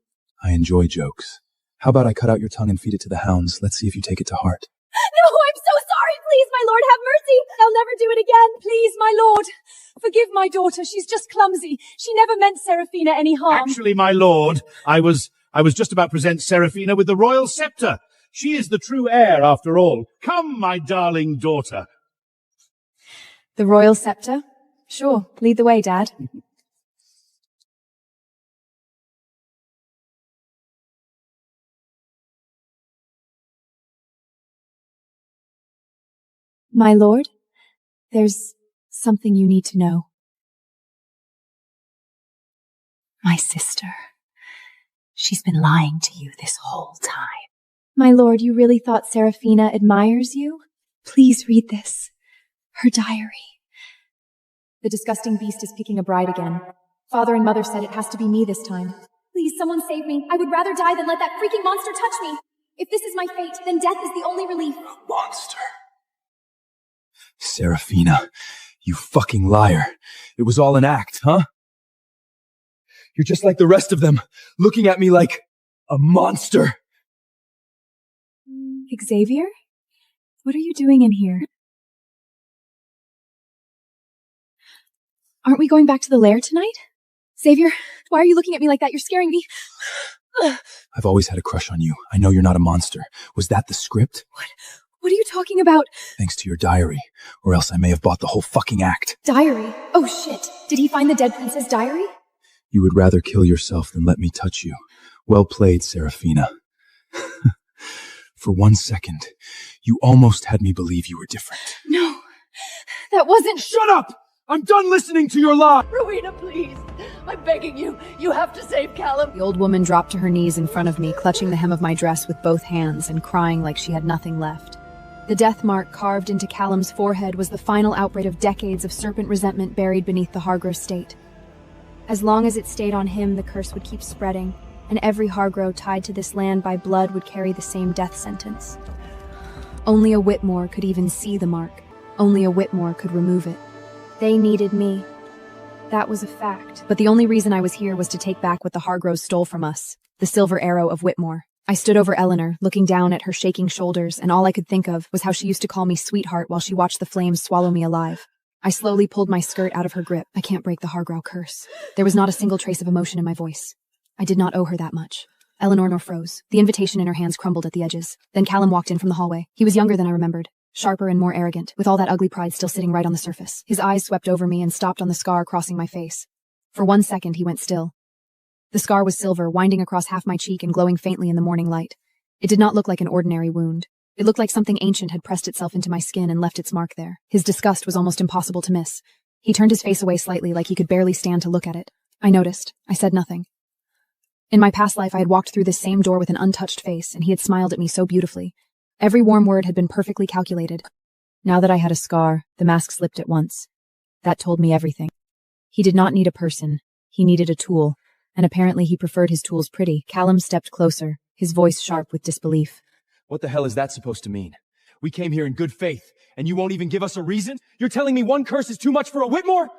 S11: I enjoy jokes. How about I cut out your tongue and feed it to the hounds? Let's see if you take it to heart.
S12: No, I'm so sorry! Please, my lord, have mercy! I'll never do it again! Please, my lord! Forgive my daughter. She's just clumsy. She never meant Serafina any harm.
S6: Actually, my lord, I was just about to present Serafina with the royal scepter. She is the true heir, after all. Come, my darling daughter.
S13: The royal scepter? Sure, lead the way, Dad. My lord, there's something you need to know. My sister. She's been lying to you this whole time. My lord, you really thought Serafina admires you? Please read this. Her diary. The disgusting beast is picking a bride again. Father and mother said it has to be me this time.
S12: Please, someone save me. I would rather die than let that freaking monster touch me. If this is my fate, then death is the only relief.
S11: Monster. Serafina, you fucking liar. It was all an act, huh? You're just like the rest of them, looking at me like a monster.
S13: Xavier? What are you doing in here? Aren't we going back to the lair tonight?
S12: Xavier, why are you looking at me like that? You're scaring me.
S11: I've always had a crush on you. I know you're not a monster. Was that the script?
S12: What are you talking about?
S11: Thanks to your diary, or else I may have bought the whole fucking act.
S12: Diary? Oh shit. Did he find the dead princess diary?
S11: You would rather kill yourself than let me touch you. Well played, Serafina. For 1 second, you almost had me believe you were different.
S12: No, that wasn't—
S6: Shut up! I'm done listening to your lie!
S15: Rowena, please! I'm begging you. You have to save Callum.
S13: The old woman dropped to her knees in front of me, clutching the hem of my dress with both hands and crying like she had nothing left. The death mark carved into Callum's forehead was the final outbreak of decades of serpent resentment buried beneath the Hargrove state. As long as it stayed on him, the curse would keep spreading, and every Hargrove tied to this land by blood would carry the same death sentence. Only a Whitmore could even see the mark. Only a Whitmore could remove it. They needed me. That was a fact. But the only reason I was here was to take back what the Hargroves stole from us, the silver arrow of Whitmore. I stood over Eleanor, looking down at her shaking shoulders, and all I could think of was how she used to call me sweetheart while she watched the flames swallow me alive. I slowly pulled my skirt out of her grip. I can't break the Hargrove curse. There was not a single trace of emotion in my voice. I did not owe her that much. Eleanor nor froze. The invitation in her hands crumbled at the edges. Then Callum walked in from the hallway. He was younger than I remembered. Sharper and more arrogant, with all that ugly pride still sitting right on the surface. His eyes swept over me and stopped on the scar crossing my face. For 1 second, he went still. The scar was silver, winding across half my cheek and glowing faintly in the morning light. It did not look like an ordinary wound. It looked like something ancient had pressed itself into my skin and left its mark there. His disgust was almost impossible to miss. He turned his face away slightly, like he could barely stand to look at it. I noticed. I said nothing. In my past life, I had walked through this same door with an untouched face, and he had smiled at me so beautifully. Every warm word had been perfectly calculated. Now that I had a scar, the mask slipped at once. That told me everything. He did not need a person. He needed a tool, and apparently he preferred his tools pretty. Callum stepped closer, his voice sharp with disbelief.
S10: What the hell is that supposed to mean? We came here in good faith, and you won't even give us a reason? You're telling me one curse is too much for a Whitmore?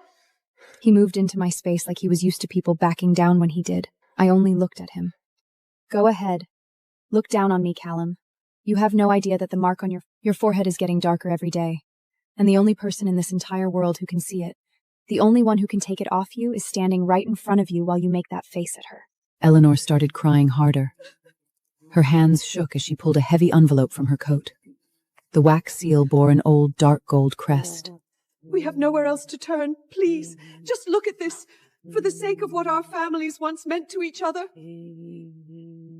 S13: He moved into my space like he was used to people backing down when he did. I only looked at him. Go ahead. Look down on me, Callum. You have no idea that the mark on your forehead is getting darker every day. And the only person in this entire world who can see it, the only one who can take it off you, is standing right in front of you while you make that face at her.
S16: Eleanor started crying harder. Her hands shook as she pulled a heavy envelope from her coat. The wax seal bore an old dark gold crest.
S15: We have nowhere else to turn. Please, just look at this. For the sake of what our families once meant to each other.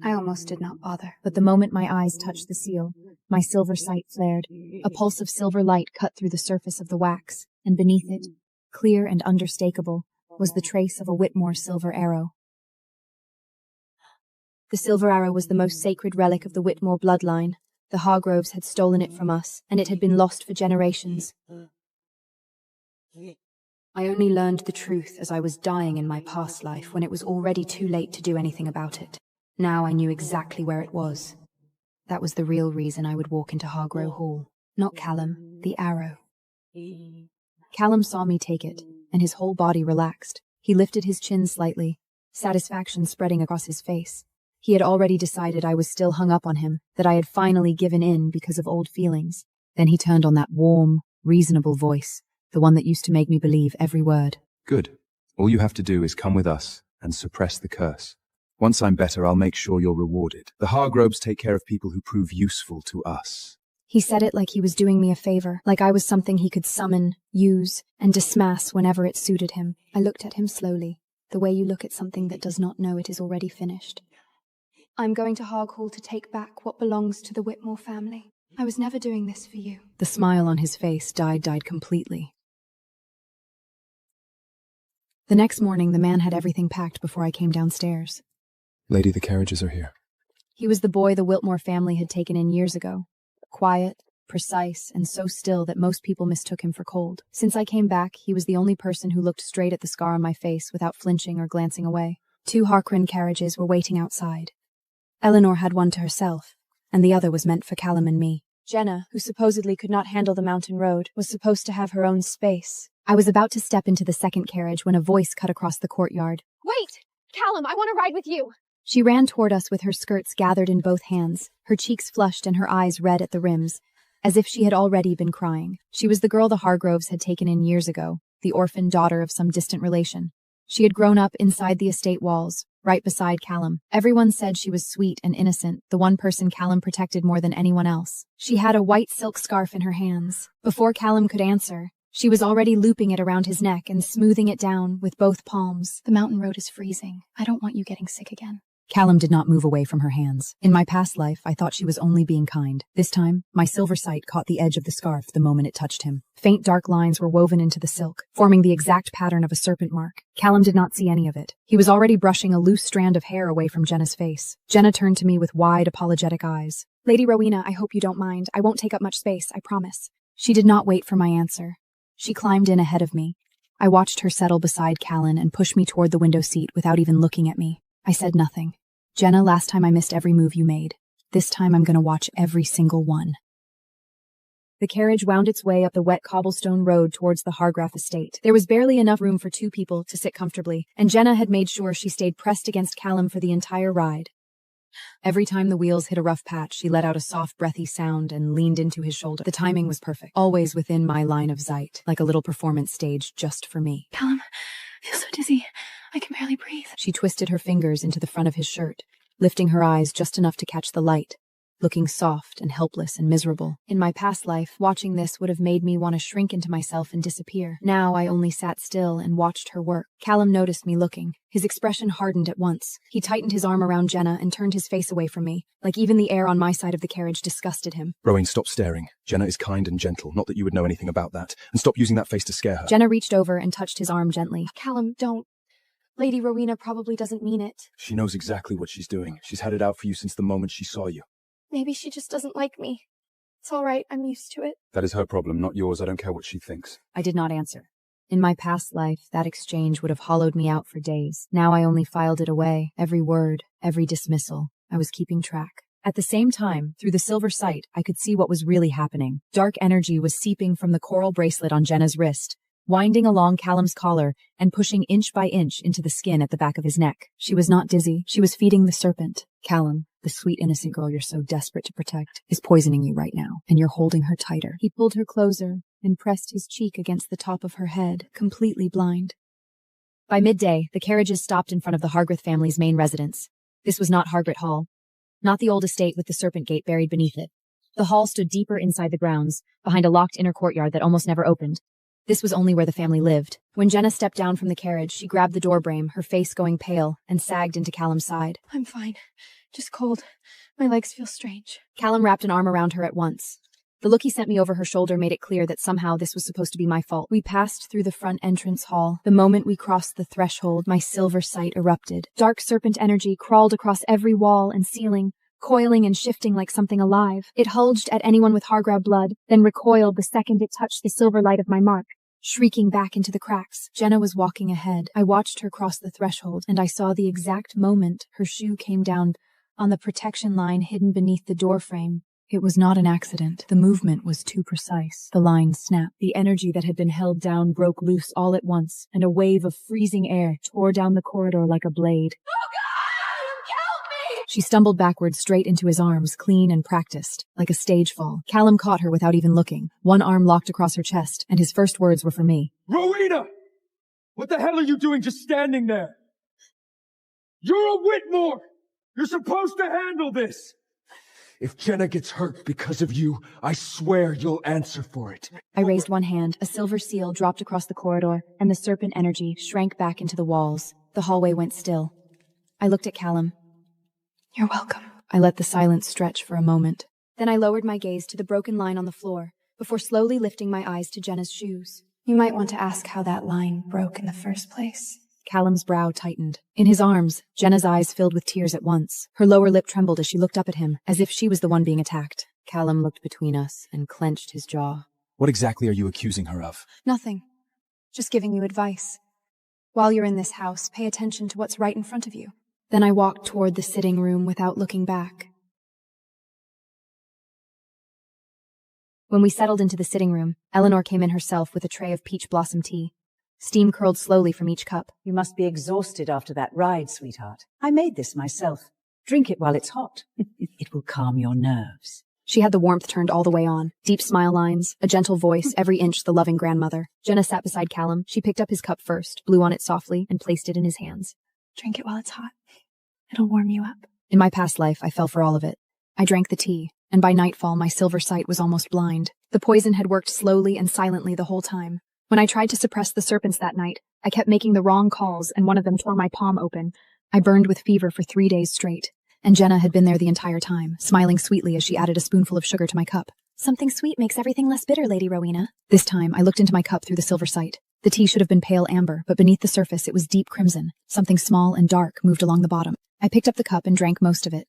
S13: I almost did not bother. But the moment my eyes touched the seal, my silver sight flared. A pulse of silver light cut through the surface of the wax, and beneath it, clear and unmistakable, was the trace of a Whitmore silver arrow. The silver arrow was the most sacred relic of the Whitmore bloodline. The Hargroves had stolen it from us, and it had been lost for generations. I only learned the truth as I was dying in my past life, when it was already too late to do anything about it. Now I knew exactly where it was. That was the real reason I would walk into Hargrove Hall. Not Callum, the arrow. Callum saw me take it, and his whole body relaxed. He lifted his chin slightly, satisfaction spreading across his face. He had already decided I was still hung up on him, that I had finally given in because of old feelings. Then he turned on that warm, reasonable voice, the one that used to make me believe every word.
S11: Good. All you have to do is come with us and suppress the curse. Once I'm better, I'll make sure you're rewarded. The Hargroves take care of people who prove useful to us.
S13: He said it like he was doing me a favor, like I was something he could summon, use, and dismiss whenever it suited him. I looked at him slowly, the way you look at something that does not know it is already finished. I'm going to Hog Hall to take back what belongs to the Whitmore family. I was never doing this for you.
S16: The smile on his face died completely.
S13: The next morning, the man had everything packed before I came downstairs.
S11: Lady, the carriages are here.
S13: He was the boy the Whitmore family had taken in years ago. Quiet, precise, and so still that most people mistook him for cold. Since I came back, he was the only person who looked straight at the scar on my face without flinching or glancing away. 2 Harkrin carriages were waiting outside. Eleanor had one to herself, and the other was meant for Callum and me. Jenna, who supposedly could not handle the mountain road, was supposed to have her own space. I was about to step into the second carriage when a voice cut across the courtyard.
S12: Wait! Callum, I want to ride with you!
S13: She ran toward us with her skirts gathered in both hands, her cheeks flushed and her eyes red at the rims, as if she had already been crying. She was the girl the Hargroves had taken in years ago, the orphan daughter of some distant relation. She had grown up inside the estate walls, right beside Callum. Everyone said she was sweet and innocent, the one person Callum protected more than anyone else. She had a white silk scarf in her hands. Before Callum could answer, she was already looping it around his neck and smoothing it down with both palms. The mountain road is freezing. I don't want you getting sick again.
S16: Callum did not move away from her hands. In my past life, I thought she was only being kind. This time, my silver sight caught the edge of the scarf the moment it touched him.
S13: Faint dark lines were woven into the silk, forming the exact pattern of a serpent mark. Callum did not see any of it. He was already brushing a loose strand of hair away from Jenna's face. Jenna turned to me with wide, apologetic eyes. Lady Rowena, I hope you don't mind. I won't take up much space, I promise. She did not wait for my answer. She climbed in ahead of me. I watched her settle beside Callan and push me toward the window seat without even looking at me. I said nothing. Jenna, last time I missed every move you made. This time I'm gonna watch every single one. The carriage wound its way up the wet cobblestone road towards the Hargraf estate. There was barely enough room for 2 people to sit comfortably, and Jenna had made sure she stayed pressed against Callum for the entire ride. Every time the wheels hit a rough patch, she let out a soft, breathy sound and leaned into his shoulder. The timing was perfect, always within my line of sight, like a little performance staged just for me.
S4: Callum, I feel so dizzy. I can barely breathe.
S16: She twisted her fingers into the front of his shirt, lifting her eyes just enough to catch the light,
S13: looking soft and helpless and miserable. In my past life, watching this would have made me want to shrink into myself and disappear. Now I only sat still and watched her work. Callum noticed me looking. His expression hardened at once. He tightened his arm around Jenna and turned his face away from me, like even the air on my side of the carriage disgusted him.
S11: Rowena, stop staring. Jenna is kind and gentle, not that you would know anything about that. And stop using that face to scare her.
S13: Jenna reached over and touched his arm gently.
S12: Callum, don't. Lady Rowena probably doesn't mean it.
S11: She knows exactly what she's doing. She's had it out for you since the moment she saw you.
S12: Maybe she just doesn't like me. It's all right, I'm used to it.
S11: That is her problem, not yours. I don't care what she thinks.
S13: I did not answer. In my past life, that exchange would have hollowed me out for days. Now I only filed it away, every word, every dismissal. I was keeping track. At the same time, through the silver sight, I could see what was really happening. Dark energy was seeping from the coral bracelet on Jenna's wrist, winding along Callum's collar and pushing inch by inch into the skin at the back of his neck. She was not dizzy. She was feeding the serpent. Callum, the sweet innocent girl you're so desperate to protect, is poisoning you right now, and you're holding her tighter. He pulled her closer and pressed his cheek against the top of her head, completely blind. By midday, the carriages stopped in front of the Hargrith family's main residence. This was not Hargrith Hall, not the old estate with the serpent gate buried beneath it. The hall stood deeper inside the grounds, behind a locked inner courtyard that almost never opened. This was only where the family lived. When Jenna stepped down from the carriage, she grabbed the door frame, her face going pale, and sagged into Callum's side.
S12: I'm fine. Just cold. My legs feel strange.
S13: Callum wrapped an arm around her at once. The look he sent me over her shoulder made it clear that somehow this was supposed to be my fault. We passed through the front entrance hall. The moment we crossed the threshold, my silver sight erupted. Dark serpent energy crawled across every wall and ceiling, coiling and shifting like something alive. It hulged at anyone with Hargrav blood, then recoiled the second it touched the silver light of my mark, shrieking back into the cracks. Jenna was walking ahead. I watched her cross the threshold, and I saw the exact moment her shoe came down on the protection line hidden beneath the doorframe. It was not an accident. The movement was too precise. The line snapped. The energy that had been held down broke loose all at once, and a wave of freezing air tore down the corridor like a blade. Oh God! Help me! She stumbled backwards straight into his arms, clean and practiced, like a stage fall. Callum caught her without even looking. One arm locked across her chest, and his first words were for me.
S17: Rowena! What the hell are you doing just standing there? You're a Whitmore! You're supposed to handle this! If Jenna gets hurt because of you, I swear you'll answer for it.
S13: I raised one hand. A silver seal dropped across the corridor, and the serpent energy shrank back into the walls. The hallway went still. I looked at Callum.
S12: You're welcome.
S13: I let the silence stretch for a moment. Then I lowered my gaze to the broken line on the floor, before slowly lifting my eyes to Jenna's shoes.
S12: You might want to ask how that line broke in the first place.
S13: Callum's brow tightened. In his arms, Jenna's eyes filled with tears at once. Her lower lip trembled as she looked up at him, as if she was the one being attacked. Callum looked between us and clenched his jaw.
S11: What exactly are you accusing her of?
S12: Nothing. Just giving you advice. While you're in this house, pay attention to what's right in front of you.
S13: Then I walked toward the sitting room without looking back. When we settled into the sitting room, Eleanor came in herself with a tray of peach blossom tea. Steam curled slowly from each cup.
S18: You must be exhausted after that ride, sweetheart. I made this myself. Drink it while it's hot. It will calm your nerves.
S13: She had the warmth turned all the way on. Deep smile lines, a gentle voice, every inch the loving grandmother. Jenna sat beside Callum. She picked up his cup first, blew on it softly, and placed it in his hands.
S12: Drink it while it's hot. It'll warm you up.
S13: In my past life, I fell for all of it. I drank the tea, and by nightfall, my silver sight was almost blind. The poison had worked slowly and silently the whole time. When I tried to suppress the serpents that night, I kept making the wrong calls, and one of them tore my palm open. I burned with fever for 3 days straight, and Jenna had been there the entire time, smiling sweetly as she added a spoonful of sugar to my cup.
S12: Something sweet makes everything less bitter, Lady Rowena.
S13: This time, I looked into my cup through the silver sight. The tea should have been pale amber, but beneath the surface it was deep crimson. Something small and dark moved along the bottom. I picked up the cup and drank most of it.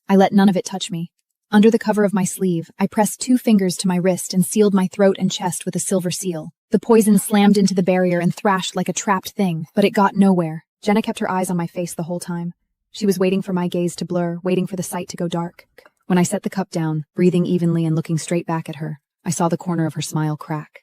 S13: I let none of it touch me. Under the cover of my sleeve, I pressed 2 fingers to my wrist and sealed my throat and chest with a silver seal. The poison slammed into the barrier and thrashed like a trapped thing, but it got nowhere. Jenna kept her eyes on my face the whole time. She was waiting for my gaze to blur, waiting for the sight to go dark. When I set the cup down, breathing evenly and looking straight back at her, I saw the corner of her smile crack.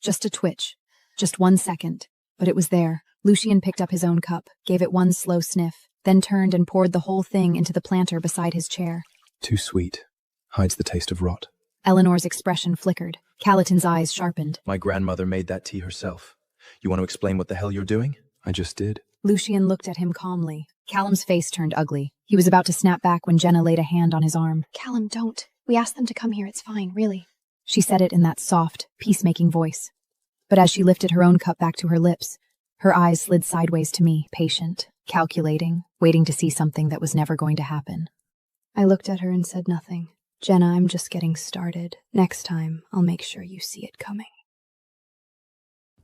S13: Just a twitch. Just 1 second. But it was there. Lucian picked up his own cup, gave it one slow sniff, then turned and poured the whole thing into the planter beside his chair.
S11: Too sweet. Hides the taste of rot.
S13: Eleanor's expression flickered. Calatin's eyes sharpened.
S10: My grandmother made that tea herself. You want to explain what the hell you're doing?
S11: I just did.
S13: Lucian looked at him calmly. Callum's face turned ugly. He was about to snap back when Jenna laid a hand on his arm.
S12: Callum, don't. We asked them to come here. It's fine, really.
S13: She said it in that soft, peacemaking voice. But as she lifted her own cup back to her lips, her eyes slid sideways to me, patient, calculating, waiting to see something that was never going to happen. I looked at her and said nothing. Jenna, I'm just getting started. Next time, I'll make sure you see it coming.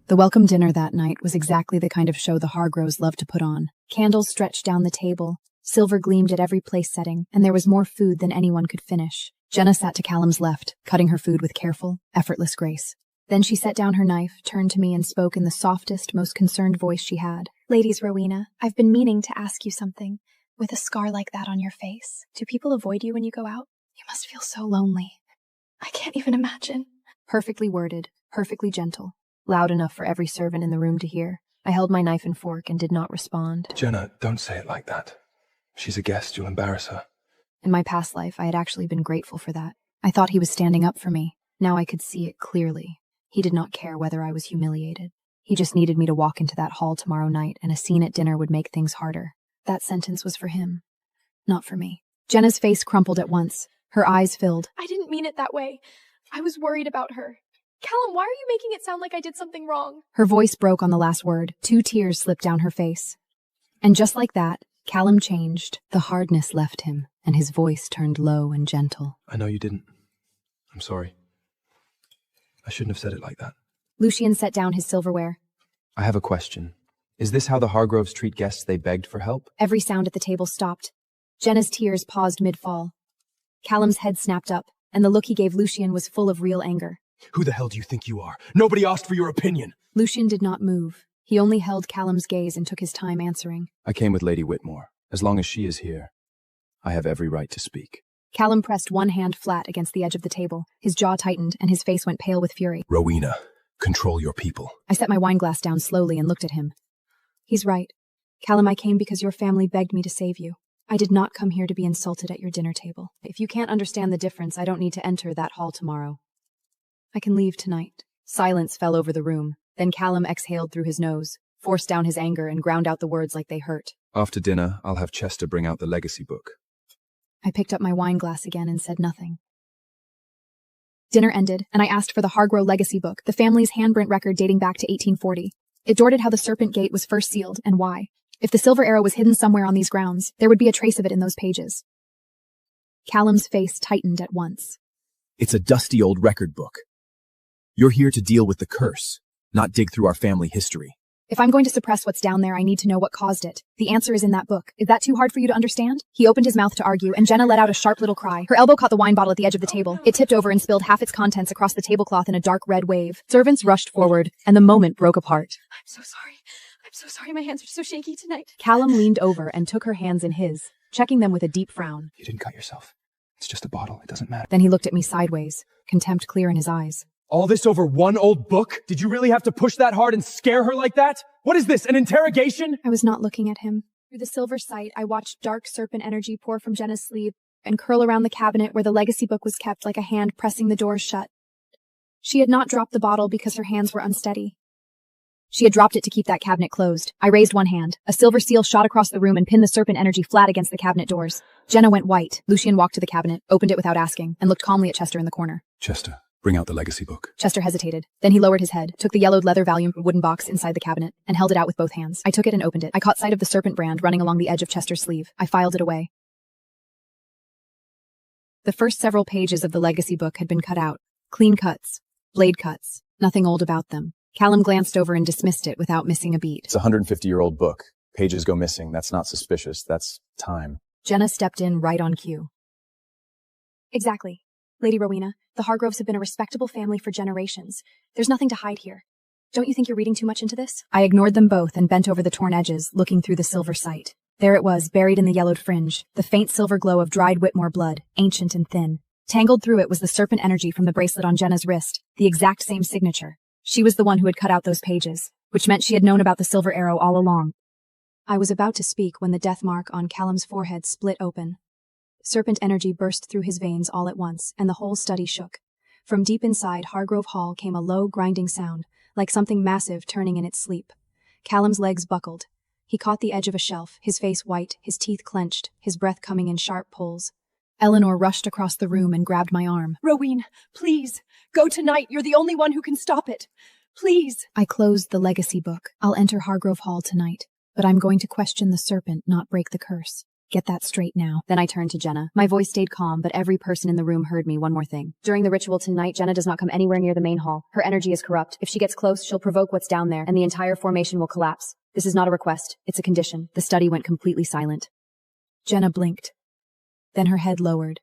S13: The welcome dinner that night was exactly the kind of show the Hargroves loved to put on. Candles stretched down the table, silver gleamed at every place setting, and there was more food than anyone could finish. Jenna sat to Callum's left, cutting her food with careful, effortless grace. Then she set down her knife, turned to me, and spoke in the softest, most concerned voice she had.
S12: Ladies, Rowena, I've been meaning to ask you something. With a scar like that on your face, do people avoid you when you go out? You must feel so lonely. I can't even imagine.
S13: Perfectly worded, perfectly gentle, loud enough for every servant in the room to hear. I held my knife and fork and did not respond.
S10: Jenna, don't say it like that. She's a guest, you'll embarrass her.
S13: In my past life, I had actually been grateful for that. I thought he was standing up for me. Now I could see it clearly. He did not care whether I was humiliated. He just needed me to walk into that hall tomorrow night, and a scene at dinner would make things harder. That sentence was for him, not for me. Jenna's face crumpled at once. Her eyes filled.
S12: I didn't mean it that way. I was worried about her. Callum, why are you making it sound like I did something wrong?
S13: Her voice broke on the last word. 2 tears slipped down her face. And just like that, Callum changed. The hardness left him, and his voice turned low and gentle.
S10: I know you didn't. I'm sorry. I shouldn't have said it like that.
S13: Lucian set down his silverware.
S10: I have a question. Is this how the Hargroves treat guests they begged for help?
S13: Every sound at the table stopped. Jenna's tears paused mid-fall. Callum's head snapped up, and the look he gave Lucian was full of real anger.
S17: Who the hell do you think you are? Nobody asked for your opinion.
S13: Lucian did not move. He only held Callum's gaze and took his time answering.
S10: I came with Lady Whitmore. As long as she is here, I have every right to speak.
S13: Callum pressed one hand flat against the edge of the table. His jaw tightened, and his face went pale with fury.
S17: Rowena, control your people.
S13: I set my wineglass down slowly and looked at him. He's right. Callum, I came because your family begged me to save you. I did not come here to be insulted at your dinner table. If you can't understand the difference, I don't need to enter that hall tomorrow. I can leave tonight. Silence fell over the room. Then Callum exhaled through his nose, forced down his anger, and ground out the words like they hurt.
S10: After dinner, I'll have Chester bring out the legacy book.
S13: I picked up my wineglass again and said nothing. Dinner ended, and I asked for the Hargrove legacy book, the family's handprint record dating back to 1840. It dorded how the Serpent Gate was first sealed and why. If the silver arrow was hidden somewhere on these grounds, there would be a trace of it in those pages. Callum's face tightened at once.
S17: It's a dusty old record book. You're here to deal with the curse, not dig through our family history.
S13: If I'm going to suppress what's down there, I need to know what caused it. The answer is in that book. Is that too hard for you to understand? He opened his mouth to argue, and Jenna let out a sharp little cry. Her elbow caught the wine bottle at the edge of the table. It tipped over and spilled half its contents across the tablecloth in a dark red wave. Servants rushed forward, and the moment broke apart.
S12: I'm so sorry. I'm so sorry. My hands are so shaky tonight.
S13: Callum leaned over and took her hands in his, checking them with a deep frown.
S10: You didn't cut yourself. It's just a bottle. It doesn't matter.
S13: Then he looked at me sideways, contempt clear in his eyes.
S17: All this over one old book? Did you really have to push that hard and scare her like that? What is this, an interrogation?
S13: I was not looking at him. Through the silver sight, I watched dark serpent energy pour from Jenna's sleeve and curl around the cabinet where the legacy book was kept like a hand pressing the doors shut. She had not dropped the bottle because her hands were unsteady. She had dropped it to keep that cabinet closed. I raised one hand. A silver seal shot across the room and pinned the serpent energy flat against the cabinet doors. Jenna went white. Lucian walked to the cabinet, opened it without asking, and looked calmly at Chester in the corner.
S10: Chester, bring out the legacy book.
S13: Chester hesitated. Then he lowered his head, took the yellowed leather volume wooden box inside the cabinet, and held it out with both hands. I took it and opened it. I caught sight of the serpent brand running along the edge of Chester's sleeve. I filed it away. The first several pages of the legacy book had been cut out. Clean cuts. Blade cuts. Nothing old about them. Callum glanced over and dismissed it without missing a beat.
S10: It's a 150-year-old book. Pages go missing. That's not suspicious. That's time.
S13: Jenna stepped in right on cue.
S12: Exactly. Lady Rowena, the Hargroves have been a respectable family for generations. There's nothing to hide here. Don't you think you're reading too much into this?
S13: I ignored them both and bent over the torn edges, looking through the silver sight. There it was, buried in the yellowed fringe, the faint silver glow of dried Whitmore blood, ancient and thin. Tangled through it was the serpent energy from the bracelet on Jenna's wrist, the exact same signature. She was the one who had cut out those pages, which meant she had known about the silver arrow all along. I was about to speak when the death mark on Callum's forehead split open. Serpent energy burst through his veins all at once, and the whole study shook. From deep inside Hargrove Hall came a low, grinding sound, like something massive turning in its sleep. Callum's legs buckled. He caught the edge of a shelf, his face white, his teeth clenched, his breath coming in sharp pulls. Eleanor rushed across the room and grabbed my arm.
S15: Rowena, please, go tonight. You're the only one who can stop it. Please.
S13: I closed the legacy book. I'll enter Hargrove Hall tonight, but I'm going to question the serpent, not break the curse. Get that straight now.
S19: Then I turned to Jenna. My voice stayed calm, but every person in the room heard me. One more thing. During the ritual tonight, Jenna does not come anywhere near the main hall. Her energy is corrupt. If she gets close, she'll provoke what's down there, and the entire formation will collapse. This is not a request. It's a condition. The study went completely silent.
S13: Jenna blinked. Then her head lowered,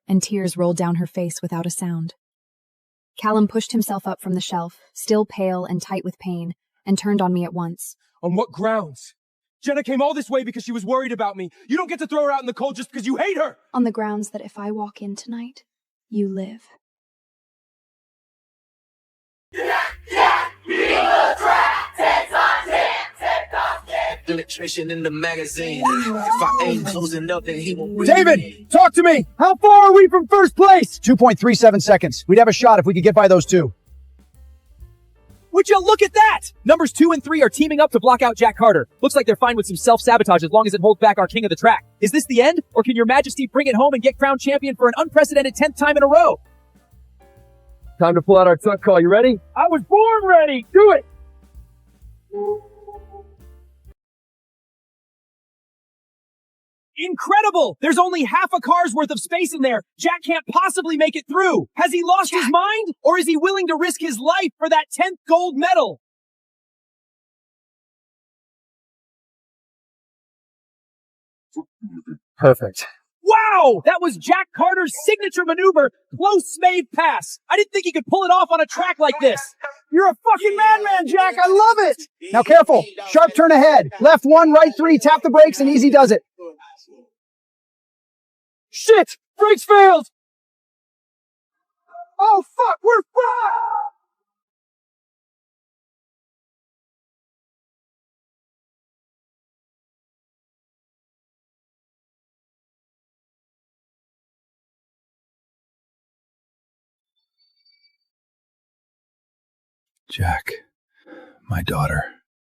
S13: and tears rolled down her face without a sound. Callum pushed himself up from the shelf, still pale and tight with pain, and turned on me at once.
S17: On what grounds? Jenna came all this way because she was worried about me. You don't get to throw her out in the cold just because you hate her!
S13: On the grounds that if I walk in tonight, you live.
S20: Electrician in the magazine. If I ain't closing up, then he won't.
S21: David, talk to me! How far are we from first place? 2.37 seconds. We'd have a shot if we could get by those two.
S22: Would you look at that? Numbers 2 and 3 are teaming up to block out Jack Carter. Looks like they're fine with some self-sabotage as long as it holds back our king of the track. Is this the end? Or can your majesty bring it home and get crowned champion for an unprecedented 10th time in a row?
S17: Time to pull out our tuck call. You ready? I was born ready! Do it!
S22: Incredible! There's only half a car's worth of space in there. Jack can't possibly make it through. Has he lost his mind? Or is he willing to risk his life for that 10th gold medal?
S21: Perfect.
S22: Wow! That was Jack Carter's signature maneuver, close smave pass. I didn't think he could pull it off on a track like this.
S21: You're a fucking madman, Jack! I love it! Now careful! Sharp turn ahead. Left 1, right 3, tap the brakes, and easy does it.
S17: Shit! Brakes failed!
S21: Oh, fuck! We're fucked!
S11: Jack, my daughter,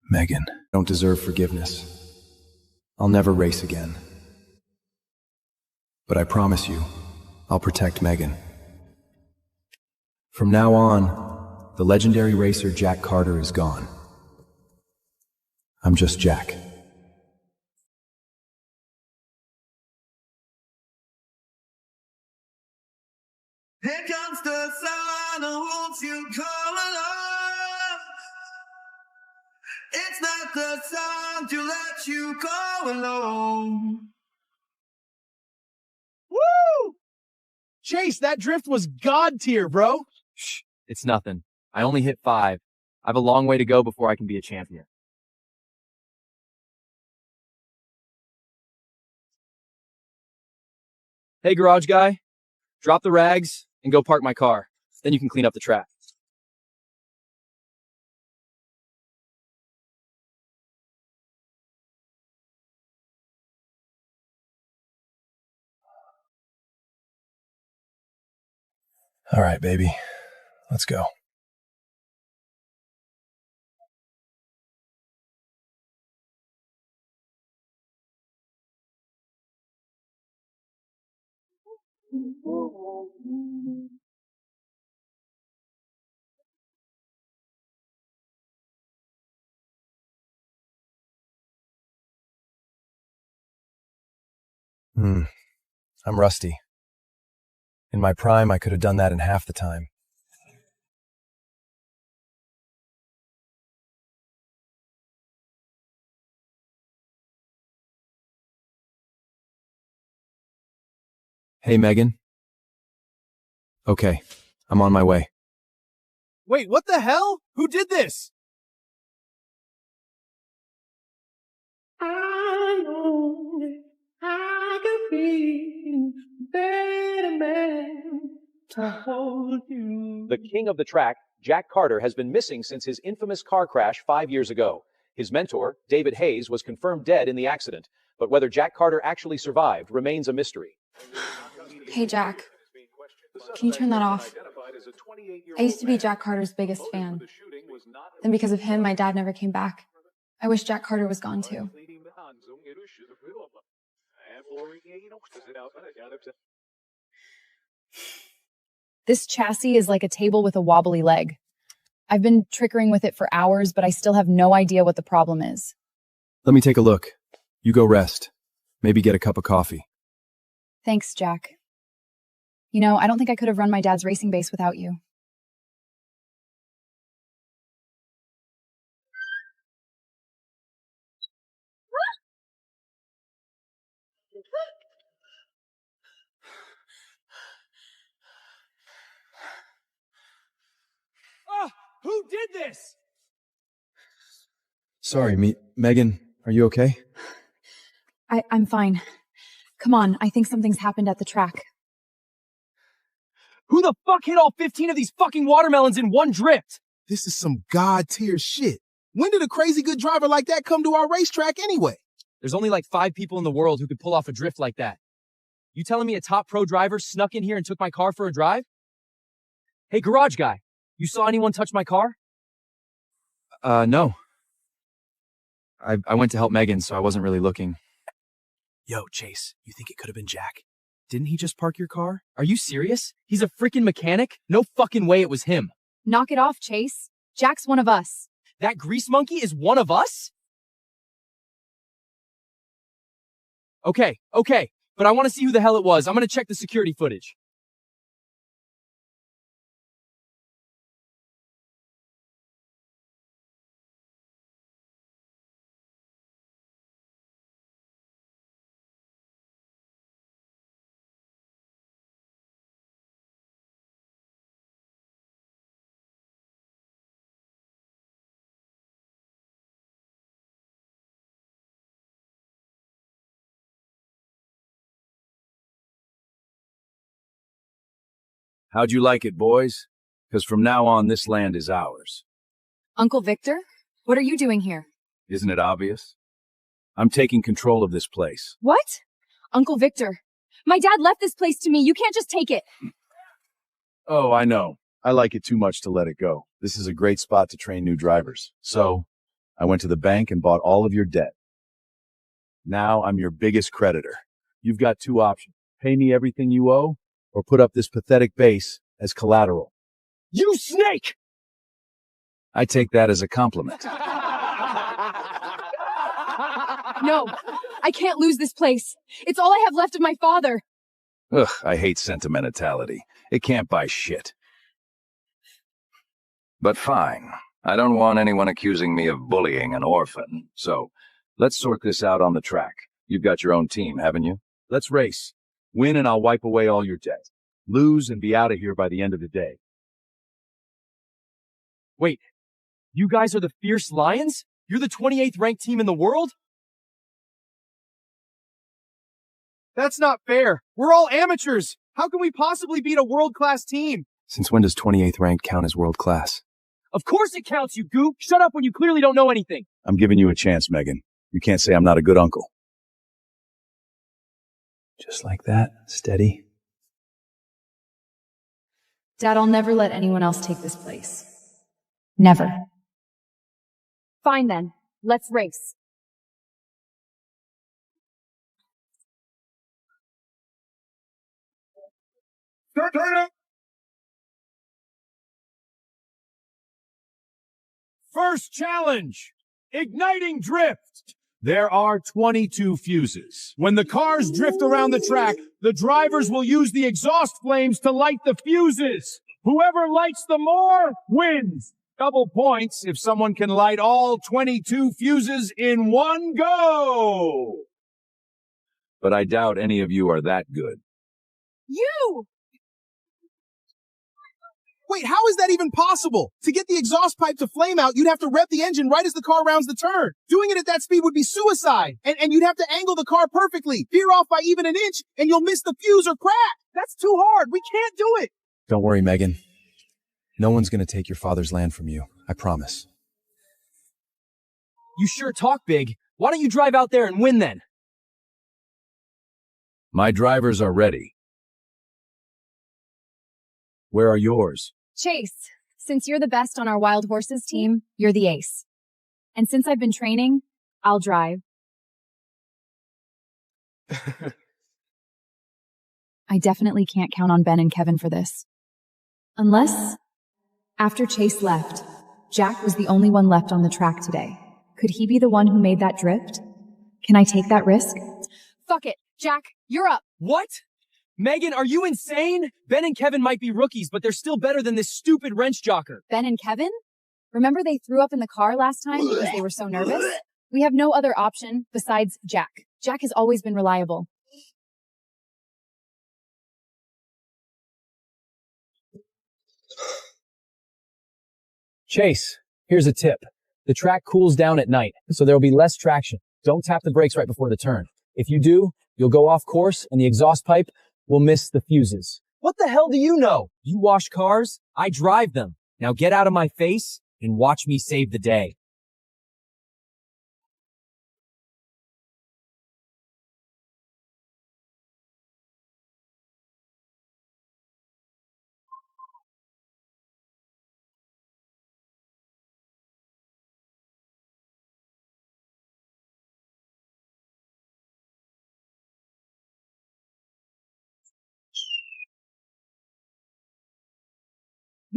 S11: Megan, don't deserve forgiveness. I'll never race again. But I promise you, I'll protect Megan. From now on, the legendary racer Jack Carter is gone. I'm just Jack.
S20: Here comes the sun, won't you call along? It's not the song to let you go alone.
S22: Woo! Chase, that drift was god tier, bro.
S10: Shh, it's nothing. I only hit 5. I have a long way to go before I can be a champion. Hey, garage guy. Drop the rags and go park my car. Then you can clean up the track.
S11: All right, baby. Let's go. I'm rusty. In my prime, I could have done that in half the time. Hey, Megan. Okay, I'm on my way.
S22: Wait, what the hell? Who did this?
S20: I know I could be a better man to hold you.
S23: The king of the track, Jack Carter, has been missing since his infamous car crash 5 years ago. His mentor, David Hayes, was confirmed dead in the accident, but whether Jack Carter actually survived remains a mystery.
S4: Hey, Jack. Can you turn that off? I used to be Jack Carter's biggest fan. Then because of him, my dad never came back.
S12: I wish Jack Carter was gone too.
S13: This chassis is like a table with a wobbly leg. I've been trickering with it for hours, but I still have no idea what the problem is.
S11: Let me take a look. You go rest. Maybe get a cup of coffee.
S13: Thanks, Jack. You know, I don't think I could have run my dad's racing base without you.
S17: Who did this?
S11: Sorry, Megan, are you okay?
S13: I'm fine. Come on, I think something's happened at the track.
S22: Who the fuck hit all 15 of these fucking watermelons in one drift?
S5: This is some god-tier shit. When did a crazy good driver like that come to our racetrack anyway?
S22: There's only like 5 people in the world who could pull off a drift like that. You telling me a top pro driver snuck in here and took my car for a drive? Hey, garage guy, you saw anyone touch my car?
S10: No. I went to help Megan, so I wasn't really looking.
S22: Yo, Chase, you think it could have been Jack? Didn't he just park your car? Are you serious? He's a freaking mechanic? No fucking way it was him.
S13: Knock it off, Chase. Jack's one of us.
S22: That grease monkey is one of us? Okay, but I want to see who the hell it was. I'm gonna check the security footage.
S7: How'd you like it, boys? Because from now on, this land is ours.
S13: Uncle Victor? What are you doing here?
S7: Isn't it obvious? I'm taking control of this place.
S13: What? Uncle Victor. My dad left this place to me. You can't just take it.
S7: Oh, I know. I like it too much to let it go. This is a great spot to train new drivers. So, I went to the bank and bought all of your debt. Now I'm your biggest creditor. You've got 2 options. Pay me everything you owe, or put up this pathetic base as collateral.
S22: You snake!
S7: I take that as a compliment.
S13: No, I can't lose this place. It's all I have left of my father.
S7: Ugh, I hate sentimentality. It can't buy shit. But fine. I don't want anyone accusing me of bullying an orphan, so let's sort this out on the track. You've got your own team, haven't you? Let's race. Win and I'll wipe away all your debt. Lose and be out of here by the end of the day.
S22: Wait, you guys are the Fierce Lions? You're the 28th ranked team in the world? That's not fair. We're all amateurs. How can we possibly beat a world-class team?
S11: Since when does 28th ranked count as world class?
S22: Of course it counts, you goof. Shut up when you clearly don't know anything.
S7: I'm giving you a chance, Megan. You can't say I'm not a good uncle.
S11: Just like that, steady.
S13: Dad, I'll never let anyone else take this place. Never. Fine then. Let's race.
S6: First challenge, igniting drift. There are 22 fuses. When the cars drift around the track, the drivers will use the exhaust flames to light the fuses. Whoever lights the more wins. Double points if someone can light all 22 fuses in one go.
S7: But I doubt any of you are that good.
S21: You! Wait, how is that even possible? To get the exhaust pipe to flame out, you'd have to rev the engine right as the car rounds the turn. Doing it at that speed would be suicide. And you'd have to angle the car perfectly. Veer off by even an inch, and you'll miss the fuse or crack. That's too hard. We can't do it.
S11: Don't worry, Megan. No one's gonna take your father's land from you. I promise.
S22: You sure talk big. Why don't you drive out there and win then?
S7: My drivers are ready. Where are yours?
S13: Chase, since you're the best on our wild horses team, you're the ace. And since I've been training, I'll drive. I definitely can't count on Ben and Kevin for this. Unless, after Chase left, Jack was the only one left on the track today. Could he be the one who made that drift? Can I take that risk?
S22: Fuck it. Jack, you're up. What? Megan, are you insane? Ben and Kevin might be rookies, but they're still better than this stupid wrench jocker.
S13: Ben and Kevin? Remember they threw up in the car last time because they were so nervous? We have no other option besides Jack. Jack has always been reliable.
S22: Chase, here's a tip. The track cools down at night, so there'll be less traction. Don't tap the brakes right before the turn. If you do, you'll go off course and the exhaust pipe will miss the fuses. What the hell do you know? You wash cars, I drive them. Now get out of my face and watch me save the day.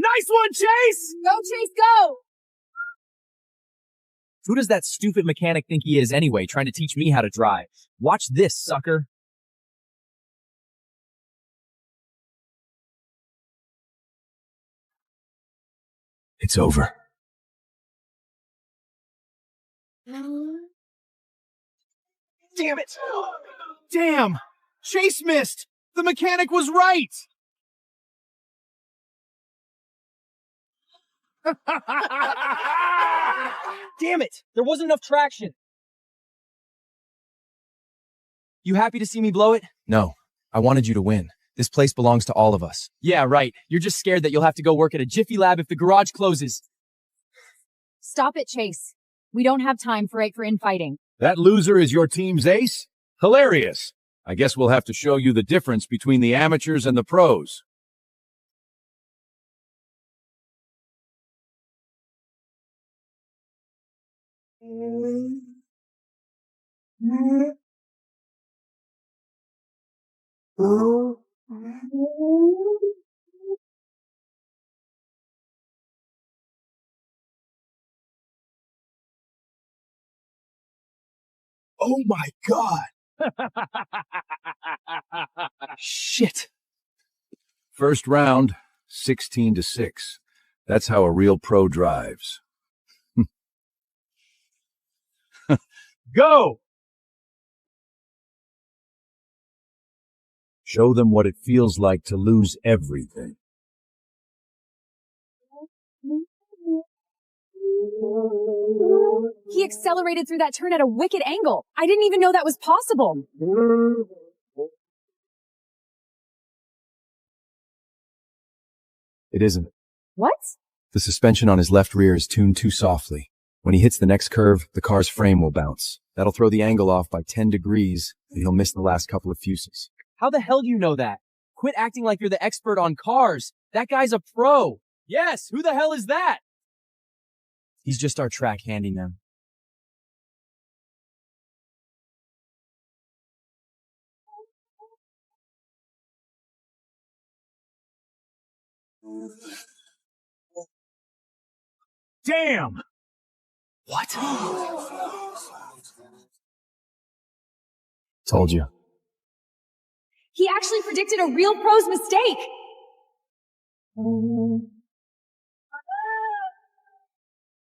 S22: Nice one, Chase!
S13: Go, Chase, go!
S22: Who does that stupid mechanic think he is anyway, trying to teach me how to drive? Watch this, sucker.
S11: It's over.
S21: Damn it! Damn! Chase missed! The mechanic was right!
S22: Damn it! There wasn't enough traction. You happy to see me blow it?
S2: No. I wanted you to win. This place belongs to all of us.
S22: Yeah, right. You're just scared that you'll have to go work at a Jiffy Lab if the garage closes.
S13: Stop it, Chase. We don't have time for infighting.
S6: That loser is your team's ace? Hilarious. I guess we'll have to show you the difference between the amateurs and the pros.
S21: Oh my god!
S22: Shit.
S6: First round, 16-6. That's how a real pro drives.
S22: Go!
S6: Show them what it feels like to lose everything.
S13: He accelerated through that turn at a wicked angle. I didn't even know that was possible.
S2: It isn't.
S13: What?
S2: The suspension on his left rear is tuned too softly. When he hits the next curve, the car's frame will bounce. That'll throw the angle off by 10 degrees, and he'll miss the last couple of fuses.
S22: How the hell do you know that? Quit acting like you're the expert on cars. That guy's a pro. Yes, who the hell is that?
S2: He's just our track handyman.
S22: Damn!
S2: What? Told you.
S13: He actually predicted a real pro's mistake.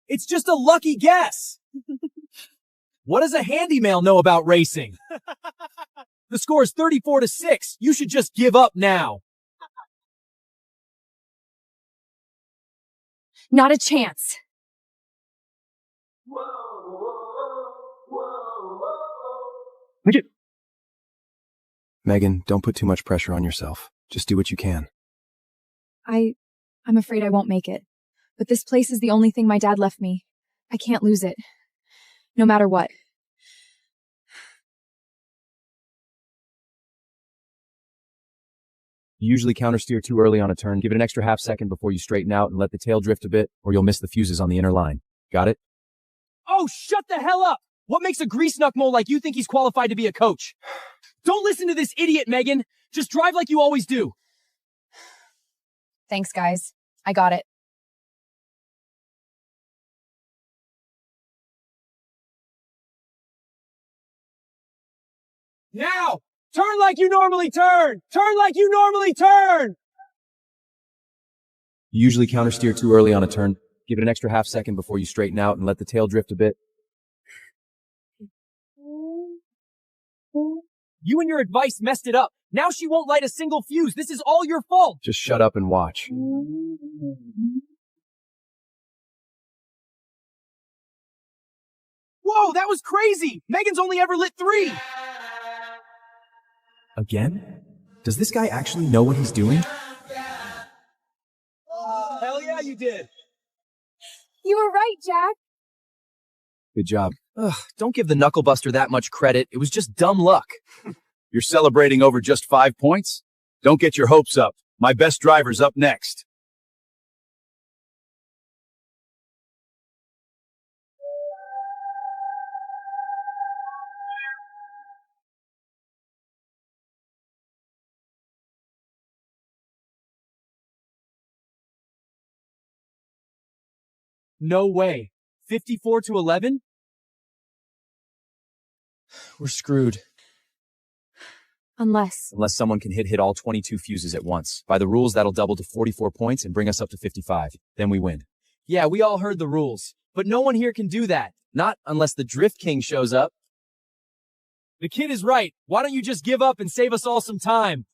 S22: It's just a lucky guess. What does a handyman know about racing? The score is 34-6. You should just give up now.
S13: Not a chance.
S2: Megan, don't put too much pressure on yourself. Just do what you can.
S13: I'm afraid I won't make it. But this place is the only thing my dad left me. I can't lose it. No matter what.
S2: You usually countersteer too early on a turn. Give it an extra half second before you straighten out and let the tail drift a bit, or you'll miss the fuses on the inner line. Got it?
S22: Oh! Oh, shut the hell up! What makes a grease-knuck mole like you think he's qualified to be a coach? Don't listen to this idiot, Megan. Just drive like you always do.
S19: Thanks, guys. I got it.
S22: Now! Turn like you normally turn! Turn like you normally turn!
S2: You usually countersteer too early on a turn. Give it an extra half second before you straighten out and let the tail drift a bit.
S22: You and your advice messed it up. Now she won't light a single fuse. This is all your fault.
S2: Just shut up and watch.
S22: Whoa, that was crazy! Megan's only ever lit 3!
S2: Again? Does this guy actually know what he's doing?
S22: Hell yeah, you did!
S12: You were right, Jack.
S2: Good job.
S22: Ugh, don't give the knucklebuster that much credit. It was just dumb luck.
S7: You're celebrating over just 5 points? Don't get your hopes up. My best driver's up next.
S22: No way. 54-11? We're screwed.
S19: Unless
S2: Someone can hit all 22 fuses at once. By the rules, that'll double to 44 points and bring us up to 55. Then we win.
S22: Yeah, we all heard the rules. But no one here can do that.
S2: Not unless the Drift King shows up.
S22: The kid is right. Why don't you just give up and save us all some time?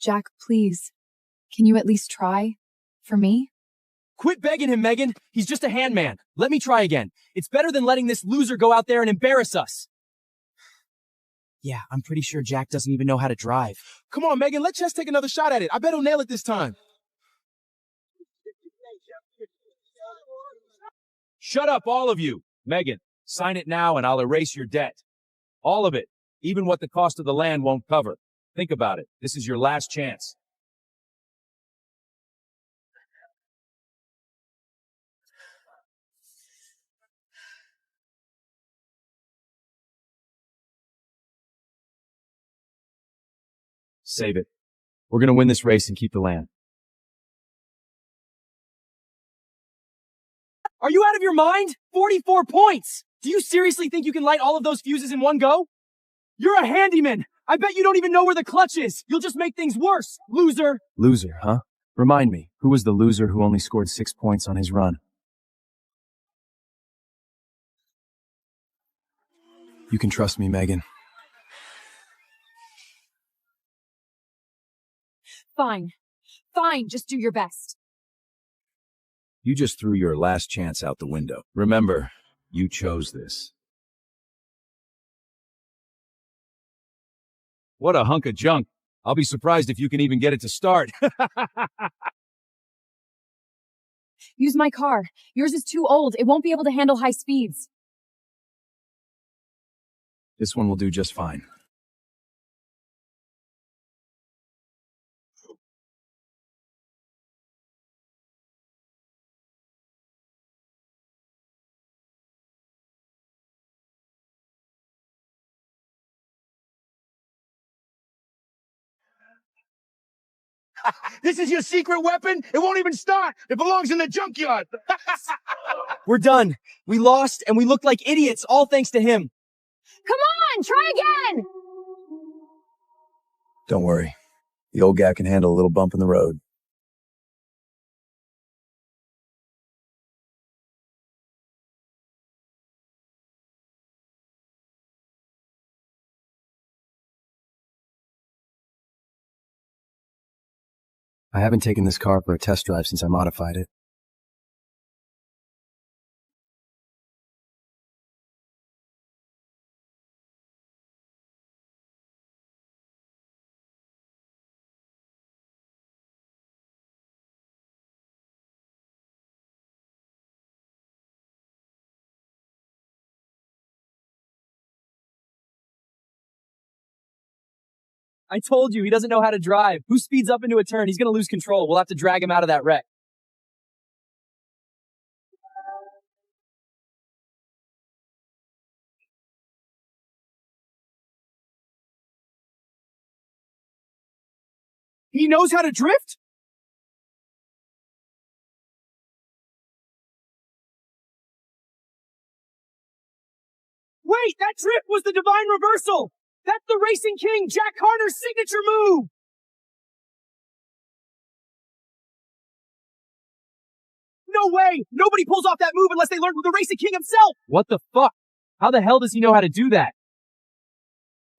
S13: Jack, please. Can you at least try? For me?
S22: Quit begging him, Megan. He's just a handman. Let me try again. It's better than letting this loser go out there and embarrass us. Yeah, I'm pretty sure Jack doesn't even know how to drive.
S21: Come on, Megan, let Chess take another shot at it. I bet he'll nail it this time.
S23: Shut up, all of you. Megan, sign it now and I'll erase your debt. All of it. Even what the cost of the land won't cover. Think about it. This is your last chance.
S2: Save it. We're gonna win this race and keep the land.
S22: Are you out of your mind? 44 points! Do you seriously think you can light all of those fuses in one go? You're a handyman! I bet you don't even know where the clutch is! You'll just make things worse, loser!
S2: Loser, huh? Remind me, who was the loser who only scored 6 points on his run? You can trust me, Megan.
S19: Fine. Fine, just do your best.
S7: You just threw your last chance out the window. Remember, you chose this.
S23: What a hunk of junk. I'll be surprised if you can even get it to start.
S19: Use my car. Yours is too old. It won't be able to handle high speeds.
S2: This one will do just fine.
S5: This is your secret weapon? It won't even start. It belongs in the junkyard.
S22: We're done. We lost, and we looked like idiots, all thanks to him.
S12: Come on, try again!
S2: Don't worry. The old guy can handle a little bump in the road. I haven't taken this car for a test drive since I modified it.
S22: I told you, he doesn't know how to drive. Who speeds up into a turn? He's gonna lose control. We'll have to drag him out of that wreck. He knows how to drift? Wait, that drift was the divine reversal! That's the Racing King, Jack Carter's signature move! No way! Nobody pulls off that move unless they learn from the Racing King himself! What the fuck? How the hell does he know how to do that?